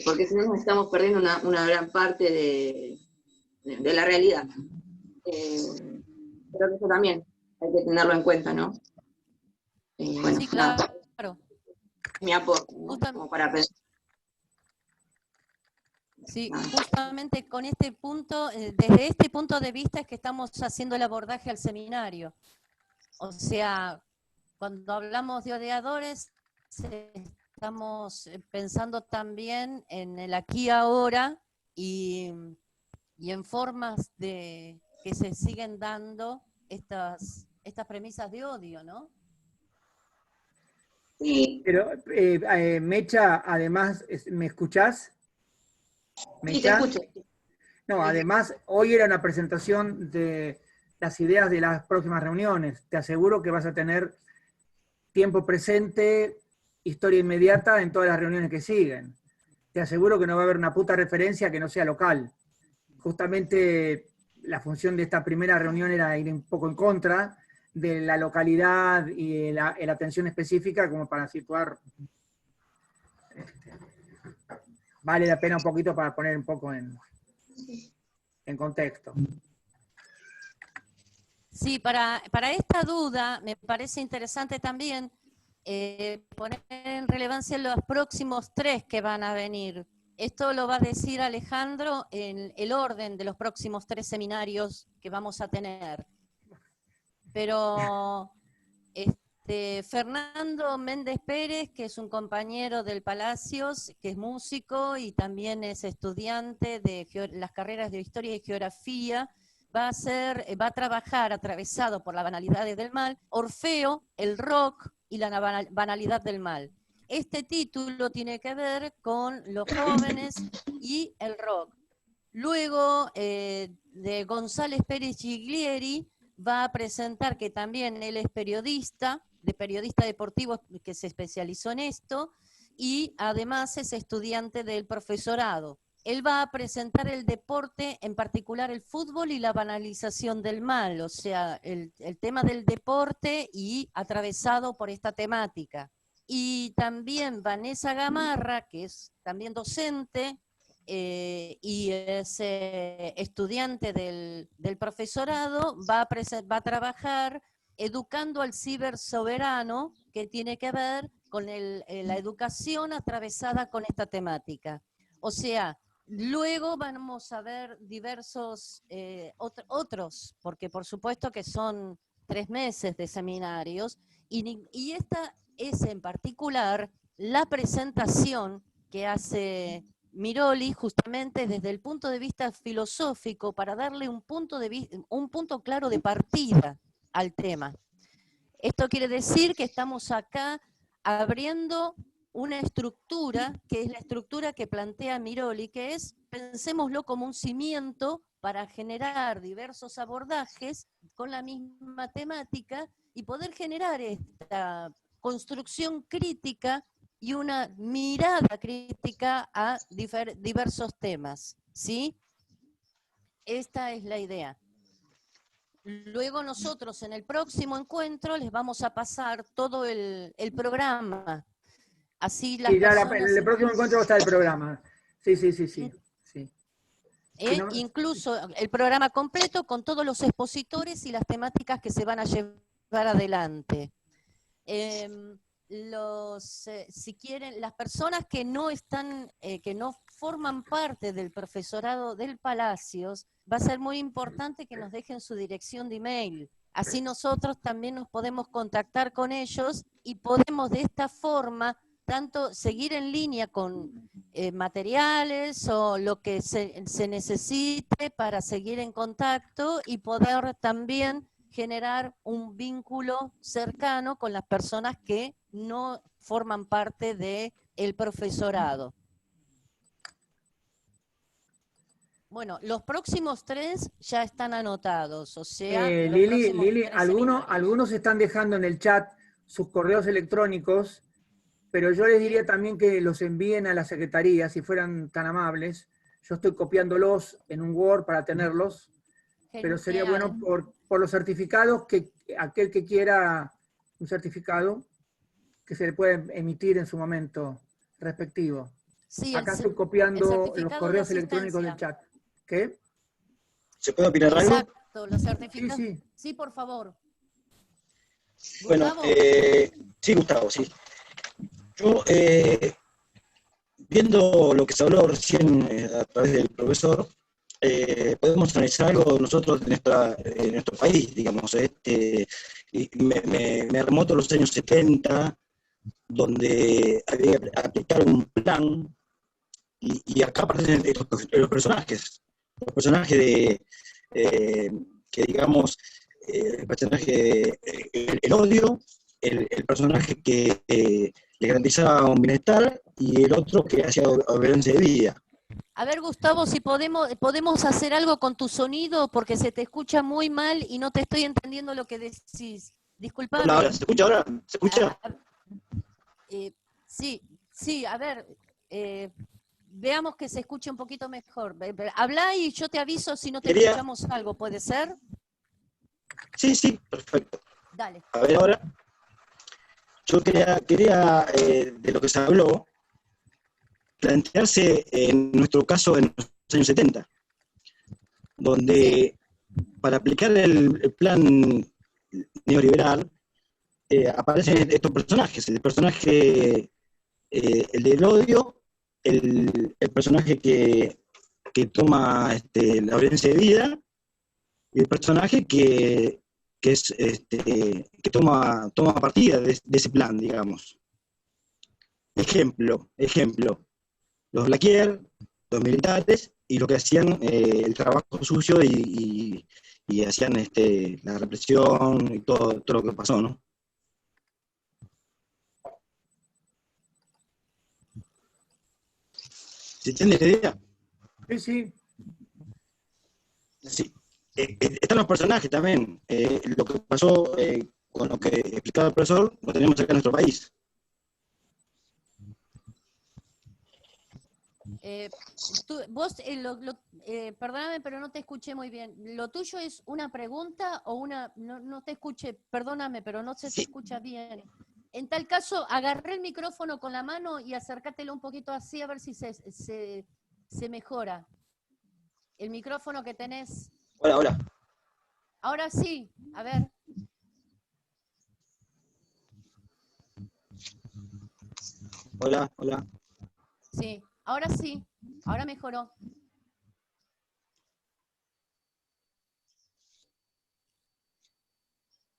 Porque si no nos estamos perdiendo una gran parte de la realidad. Creo que eso también hay que tenerlo en cuenta, ¿no? Bueno, Sí, nada, claro. mi aporte, ¿no? Como para pensar. Sí, justamente con este punto, desde este punto de vista es que estamos haciendo el abordaje al seminario. O sea, cuando hablamos de odiadores, estamos pensando también en el aquí y ahora y en formas de que se siguen dando estas premisas de odio, ¿no? Sí, Pero, Mecha, además, ¿me escuchás? sí, te Mecha. escucho. No, además, hoy era una presentación de las ideas de las próximas reuniones. Te aseguro que vas a tener tiempo presente, historia inmediata en todas las reuniones que siguen. Te aseguro que no va a haber una puta referencia que no sea local. Justamente la función de esta primera reunión era ir un poco en contra de la localidad y la atención específica como para situar. Vale la pena un poquito para poner un poco en contexto. Sí, para esta duda me parece interesante también poner en relevancia los próximos 3 que van a venir. Esto lo va a decir Alejandro en el orden de los próximos 3 seminarios que vamos a tener. Pero Fernando Méndez Pérez, que es un compañero del Palacios, que es músico y también es estudiante de las carreras de Historia y Geografía, va a trabajar atravesado por las banalidades del mal, Orfeo, el rock y la banalidad del mal. Este título tiene que ver con los jóvenes y el rock. Luego, de González Pérez Giglieri, va a presentar, que también él es periodista deportivo que se especializó en esto, y además es estudiante del profesorado. Él va a presentar el deporte, en particular el fútbol y la banalización del mal, o sea, el tema del deporte y atravesado por esta temática. Y también Vanessa Gamarra, que es también docente, y es estudiante del profesorado, va a trabajar educando al cibersoberano, que tiene que ver con la educación atravesada con esta temática. O sea, luego vamos a ver diversos otros, porque por supuesto que son 3 meses de seminarios, y esta es en particular la presentación que hace Miroli justamente desde el punto de vista filosófico para darle un punto claro de partida al tema. Esto quiere decir que estamos acá abriendo una estructura, que es la estructura que plantea Miroli, que es, pensémoslo como un cimiento para generar diversos abordajes con la misma temática y poder generar esta construcción crítica y una mirada crítica a diversos temas, ¿sí? Esta es la idea. Luego nosotros en el próximo encuentro les vamos a pasar todo el programa. Así las personas... En el próximo encuentro va a estar el programa. Sí. Incluso el programa completo con todos los expositores y las temáticas que se van a llevar adelante. Si quieren, las personas que no están, que no forman parte del profesorado del Palacios, va a ser muy importante que nos dejen su dirección de email. Así nosotros también nos podemos contactar con ellos y podemos de esta forma tanto seguir en línea con materiales o lo que se necesite para seguir en contacto y poder también generar un vínculo cercano con las personas que no forman parte del profesorado. Bueno, los próximos 3 ya están anotados, o sea... Lili, algunos están dejando en el chat sus correos electrónicos, pero yo les diría también que los envíen a la secretaría, si fueran tan amables. Yo estoy copiándolos en un Word para tenerlos, pero sería bueno por los certificados, que aquel que quiera un certificado, que se le puede emitir en su momento respectivo. Sí, acá estoy copiando los correos electrónicos del chat. ¿Qué? ¿Se puede opinar algo? Exacto, los certificados. Sí. Sí, por favor. Bueno, sí, Gustavo, sí. Yo, viendo lo que se habló recién a través del profesor, podemos analizar algo nosotros en nuestro país, digamos. Y me remonto a los años 70, donde había que aplicar un plan, y acá aparecen los personajes que digamos, el personaje, el odio, el personaje que le garantizaba un bienestar, y el otro que hacía violencia de vida. A ver, Gustavo, si podemos hacer algo con tu sonido, porque se te escucha muy mal y no te estoy entendiendo lo que decís. Disculpame. Ahora, ¿se escucha ahora? ¿Se escucha? Sí, a ver, veamos que se escuche un poquito mejor. Habla y yo te aviso si no te escuchamos algo, ¿puede ser? Sí, perfecto. Dale. A ver, ahora, yo quería de lo que se habló, plantearse en nuestro caso en los años 70, donde para aplicar el plan neoliberal aparecen estos personajes, el personaje, el del odio, el personaje que toma la violencia de vida, y el personaje que toma partida de ese plan, digamos. Ejemplo, los Blaquier, los militares, y lo que hacían el trabajo sucio y hacían la represión y todo lo que pasó, ¿no? ¿Se entiende la idea? Sí. Sí. Están los personajes también. Lo que pasó con lo que explicaba el profesor, lo tenemos acá en nuestro país. Vos, perdóname, pero no te escuché muy bien. ¿Lo tuyo es una pregunta o una...? No te escuché, perdóname, pero no se te escucha bien. En tal caso, agarré el micrófono con la mano y acércatelo un poquito así a ver si se mejora. El micrófono que tenés... Hola. Ahora sí, a ver. Hola. Sí, ahora mejoró.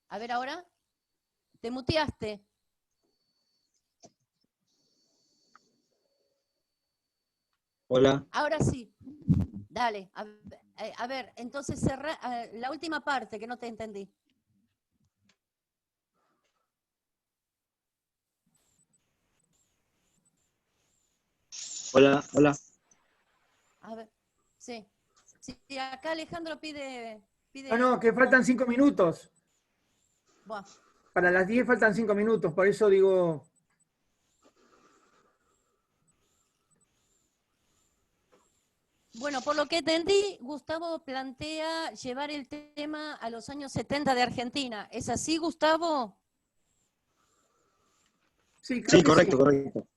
A ver ahora. Te muteaste. Hola. Ahora sí. Dale. A ver, entonces cerrá la última parte que no te entendí. Hola, hola. A ver, sí. Sí, acá Alejandro pide No, que faltan 5 minutos. Buah. Para las 10 faltan 5 minutos, por eso digo... Bueno, por lo que entendí, Gustavo plantea llevar el tema a los años 70 de Argentina. ¿Es así, Gustavo? Sí, creo Sí, que correcto, sí. correcto.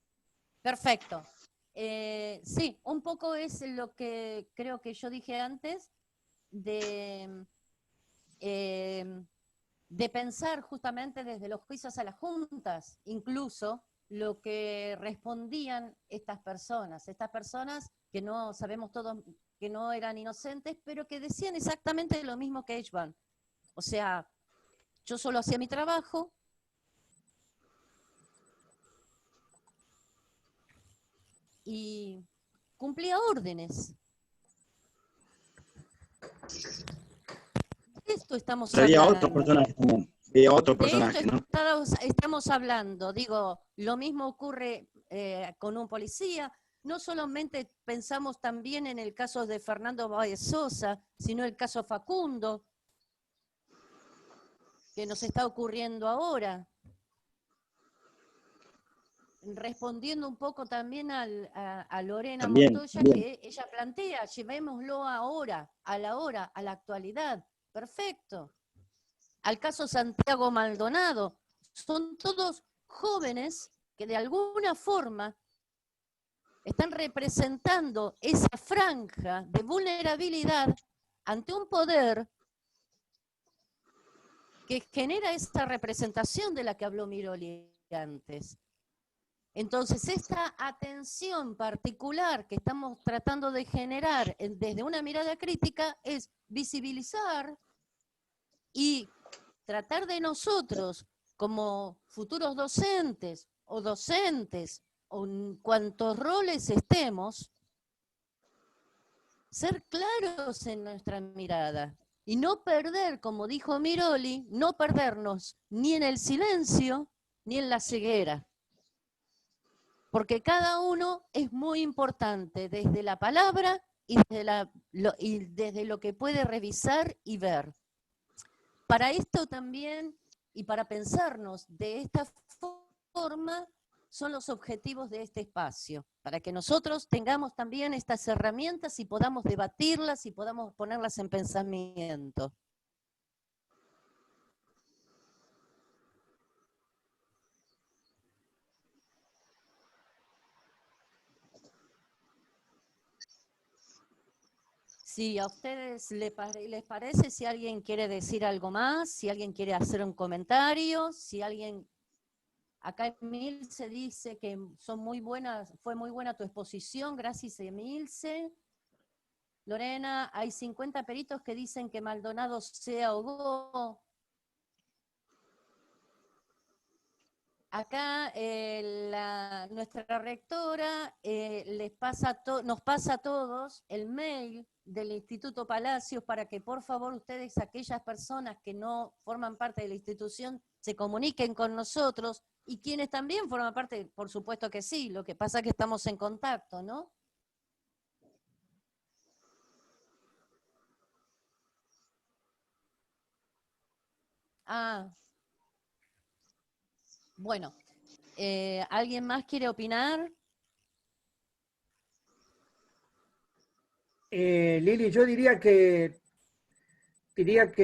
Perfecto. Sí, un poco es lo que creo que yo dije antes, de pensar justamente desde los juicios a las juntas, incluso lo que respondían estas personas que no sabemos todos que no eran inocentes, pero que decían exactamente lo mismo que Eichmann. O sea, yo solo hacía mi trabajo, y cumplía órdenes. De esto estamos Había hablando. otros personajes también. Había otros De personajes, esto ¿no? estamos hablando. Digo, lo mismo ocurre con un policía. No solamente pensamos también en el caso de Fernando Báez Sosa, sino el caso Facundo, que nos está ocurriendo ahora. Respondiendo un poco también a Lorena También, Montoya, también. que ella plantea, llevémoslo ahora, a la hora, a la actualidad. Perfecto. Al caso Santiago Maldonado, son todos jóvenes que de alguna forma están representando esa franja de vulnerabilidad ante un poder que genera esta representación de la que habló Miroli antes. Entonces, esta atención particular que estamos tratando de generar desde una mirada crítica es visibilizar y tratar de nosotros, como futuros docentes o en cuantos roles estemos, ser claros en nuestra mirada y no perder, como dijo Miroli, no perdernos ni en el silencio ni en la ceguera. Porque cada uno es muy importante, desde la palabra y desde lo que puede revisar y ver. Para esto también, y para pensarnos de esta forma, son los objetivos de este espacio, para que nosotros tengamos también estas herramientas y podamos debatirlas y podamos ponerlas en pensamiento. Si a ustedes les parece, si alguien quiere decir algo más, si alguien quiere hacer un comentario, si alguien... Acá Emilce dice que son muy buenas, fue muy buena tu exposición, gracias Emilce. Lorena, hay 50 peritos que dicen que Maldonado se ahogó. Acá nuestra rectora nos pasa a todos el mail del Instituto Palacios para que por favor ustedes, aquellas personas que no forman parte de la institución, se comuniquen con nosotros, y quienes también forman parte, por supuesto que sí, lo que pasa es que estamos en contacto, ¿no? Bueno, ¿alguien más quiere opinar? Lili, yo diría que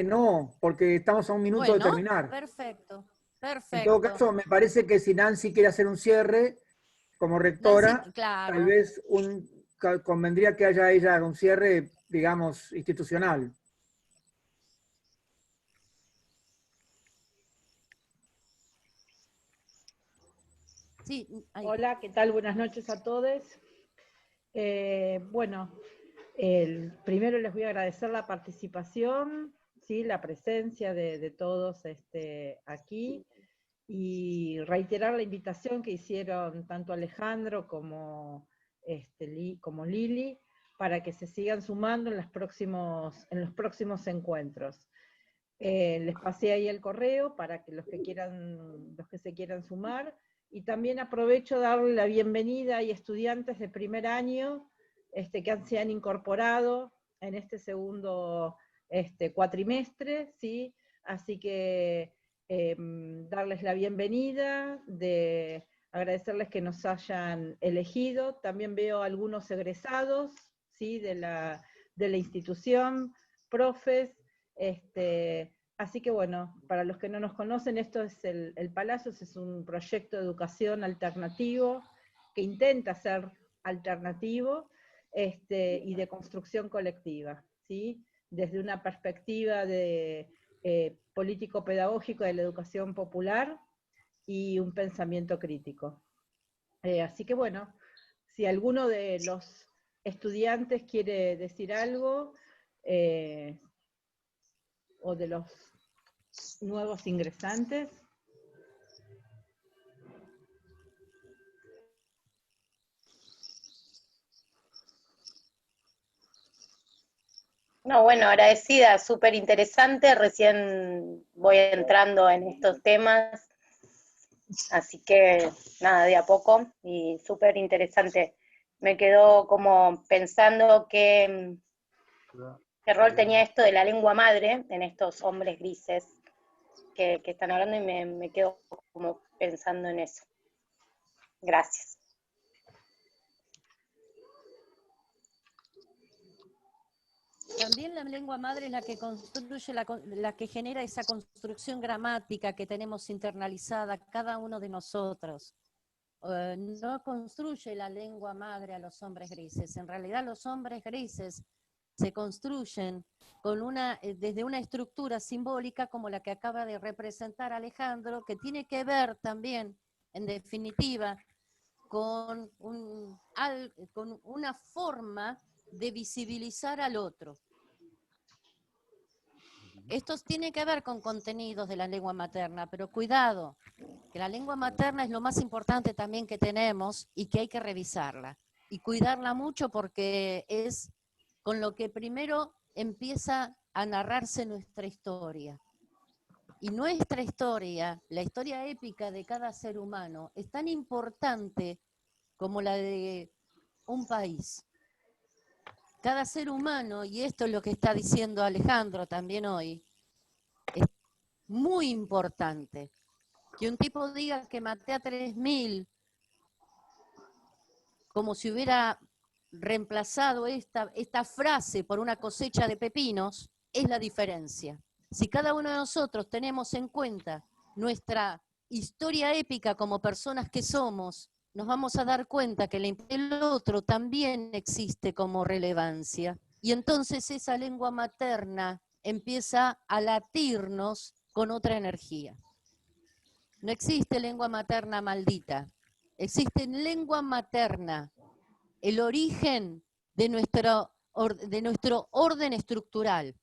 no, porque estamos a un minuto de Bueno, terminar. perfecto, En todo perfecto. caso, me parece que si Nancy quiere hacer un cierre como rectora, Nancy, claro. tal vez convendría que haya ella un cierre, digamos, institucional. Sí, hola, ¿qué tal? Buenas noches a todos. Bueno, primero les voy a agradecer la participación. ¿sí? La presencia de todos aquí, y reiterar la invitación que hicieron tanto Alejandro como, como Lili, para que se sigan sumando en los próximos encuentros. Les pasé ahí el correo para que los que se quieran sumar, y también aprovecho darle la bienvenida a estudiantes de primer año que se han incorporado en este segundo cuatrimestre, ¿sí? Así que darles la bienvenida, agradecerles que nos hayan elegido. También veo algunos egresados, ¿sí? de la institución, profes. Así que bueno, para los que no nos conocen, esto es el Palacios, es un proyecto de educación alternativo que intenta ser alternativo y de construcción colectiva, ¿sí? Desde una perspectiva de político-pedagógico de la educación popular y un pensamiento crítico. Así que bueno, si alguno de los estudiantes quiere decir algo, o de los nuevos ingresantes. No, bueno, agradecida, súper interesante, recién voy entrando en estos temas, así que nada, de a poco, y súper interesante. Me quedó como pensando qué rol tenía esto de la lengua madre en estos hombres grises que están hablando, y me quedo como pensando en eso. Gracias. También la lengua madre es la que construye, la que genera esa construcción gramática que tenemos internalizada cada uno de nosotros. No construye la lengua madre a los hombres grises. En realidad los hombres grises se construyen desde una estructura simbólica como la que acaba de representar Alejandro, que tiene que ver también, en definitiva, con una forma de visibilizar al otro. Esto tiene que ver con contenidos de la lengua materna, pero cuidado, que la lengua materna es lo más importante también que tenemos y que hay que revisarla y cuidarla mucho, porque es con lo que primero empieza a narrarse nuestra historia. Y nuestra historia, la historia épica de cada ser humano, es tan importante como la de un país. Cada ser humano, y esto es lo que está diciendo Alejandro también hoy, es muy importante. Que un tipo diga que maté a 3.000, como si hubiera reemplazado esta frase por una cosecha de pepinos, es la diferencia. Si cada uno de nosotros tenemos en cuenta nuestra historia épica como personas que somos, nos vamos a dar cuenta que el otro también existe como relevancia. Y entonces esa lengua materna empieza a latirnos con otra energía. No existe lengua materna maldita, existe lengua materna, el origen de nuestro orden estructural.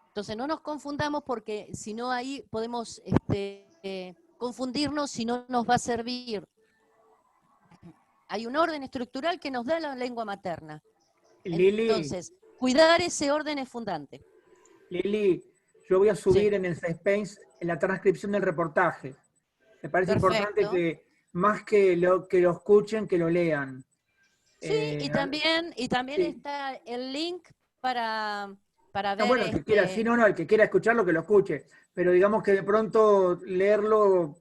Entonces no nos confundamos, porque si no ahí podemos confundirnos si no nos va a servir. Hay un orden estructural que nos da la lengua materna. Lili, entonces, cuidar ese orden es fundante. Lili, yo voy a subir Sí. en el Space en la transcripción del reportaje. Me parece importante que más que lo escuchen, que lo lean. Sí, y también sí. está el link para ver. Bueno, el que quiera, sí, no, el que quiera escucharlo, que lo escuche. Pero digamos que de pronto leerlo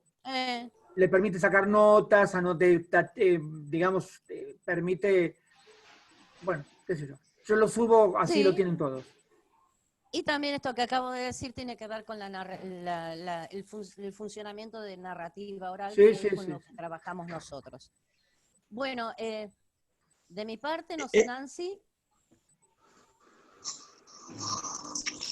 le permite sacar notas, digamos, permite, bueno, qué sé yo. Yo lo subo, así sí. lo tienen todos. Y también esto que acabo de decir tiene que ver con el funcionamiento de narrativa oral, Sí, que sí, es con sí. lo que trabajamos nosotros. Bueno, de mi parte, no sé, Nancy.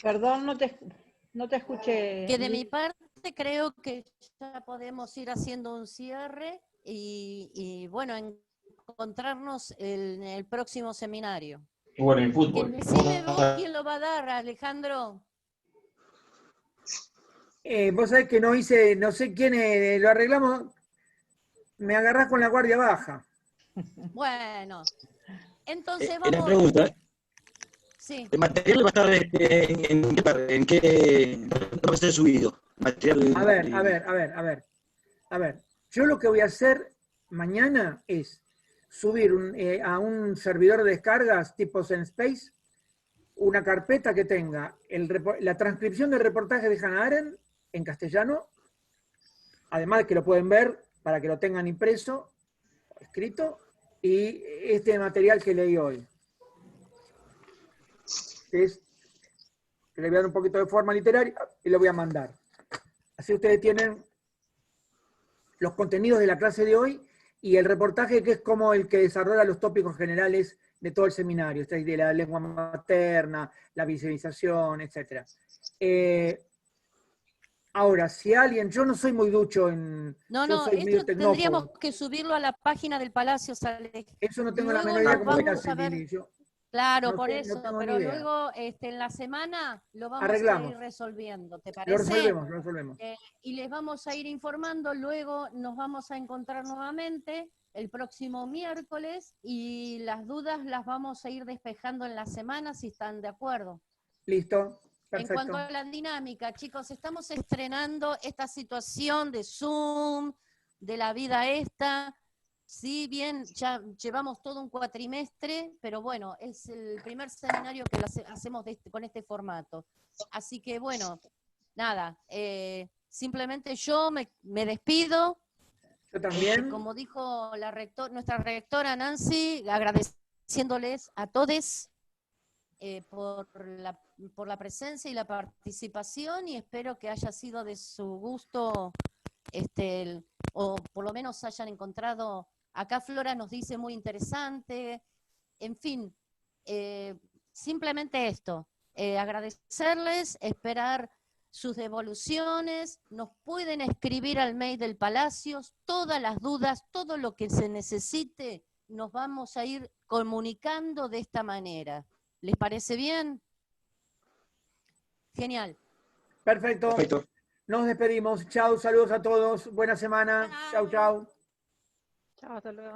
Perdón, no te escuché. Que de mi parte creo que ya podemos ir haciendo un cierre y bueno, encontrarnos en el próximo seminario. Bueno, en fútbol. Decime vos quién lo va a dar, Alejandro. Vos sabés que no sé quién lo arreglamos, me agarrás con la guardia baja. Bueno, entonces La vamos. pregunta, Sí. ¿el material va a estar en qué va a ser subido? Material, A ver. Yo lo que voy a hacer mañana es subir a un servidor de descargas tipo ZenSpace una carpeta que tenga la transcripción del reportaje de Hannah Arendt en castellano, además de que lo pueden ver para que lo tengan impreso, escrito, y este material que leí hoy. Que le voy a dar un poquito de forma literaria y lo voy a mandar. Así ustedes tienen los contenidos de la clase de hoy y el reportaje, que es como el que desarrolla los tópicos generales de todo el seminario, de la lengua materna, la visualización, etc. Ahora, si alguien, yo no soy muy ducho en... No, yo soy medio esto tecnófobo. tendríamos que subirlo a la página del Palacio Sale. Eso no tengo la Luego menor idea nos cómo se vamos hace, a ver. Lili. Claro, no por sé, eso, no tengo ni pero idea. luego en la semana lo vamos a Arreglamos. ir resolviendo, ¿te Lo parece? resolvemos, lo resolvemos. Y les vamos a ir informando, luego nos vamos a encontrar nuevamente el próximo miércoles y las dudas las vamos a ir despejando en la semana si están de acuerdo. Listo, En perfecto. cuanto a la dinámica, chicos, estamos estrenando esta situación de Zoom, de la vida esta. Si bien ya llevamos todo un cuatrimestre, pero bueno, es el primer seminario que lo hacemos con este formato. Así que bueno, nada, simplemente yo me despido. Yo también. Como dijo nuestra rectora Nancy, agradeciéndoles a todos por la presencia y la participación, y espero que haya sido de su gusto, o por lo menos hayan encontrado. Acá Flora nos dice muy interesante, en fin, simplemente esto, agradecerles, esperar sus devoluciones, nos pueden escribir al mail del Palacio, todas las dudas, todo lo que se necesite, nos vamos a ir comunicando de esta manera. ¿Les parece bien? Genial. Perfecto. Nos despedimos. Chau, saludos a todos. Buena semana. Chau, chau. Chao, hasta luego.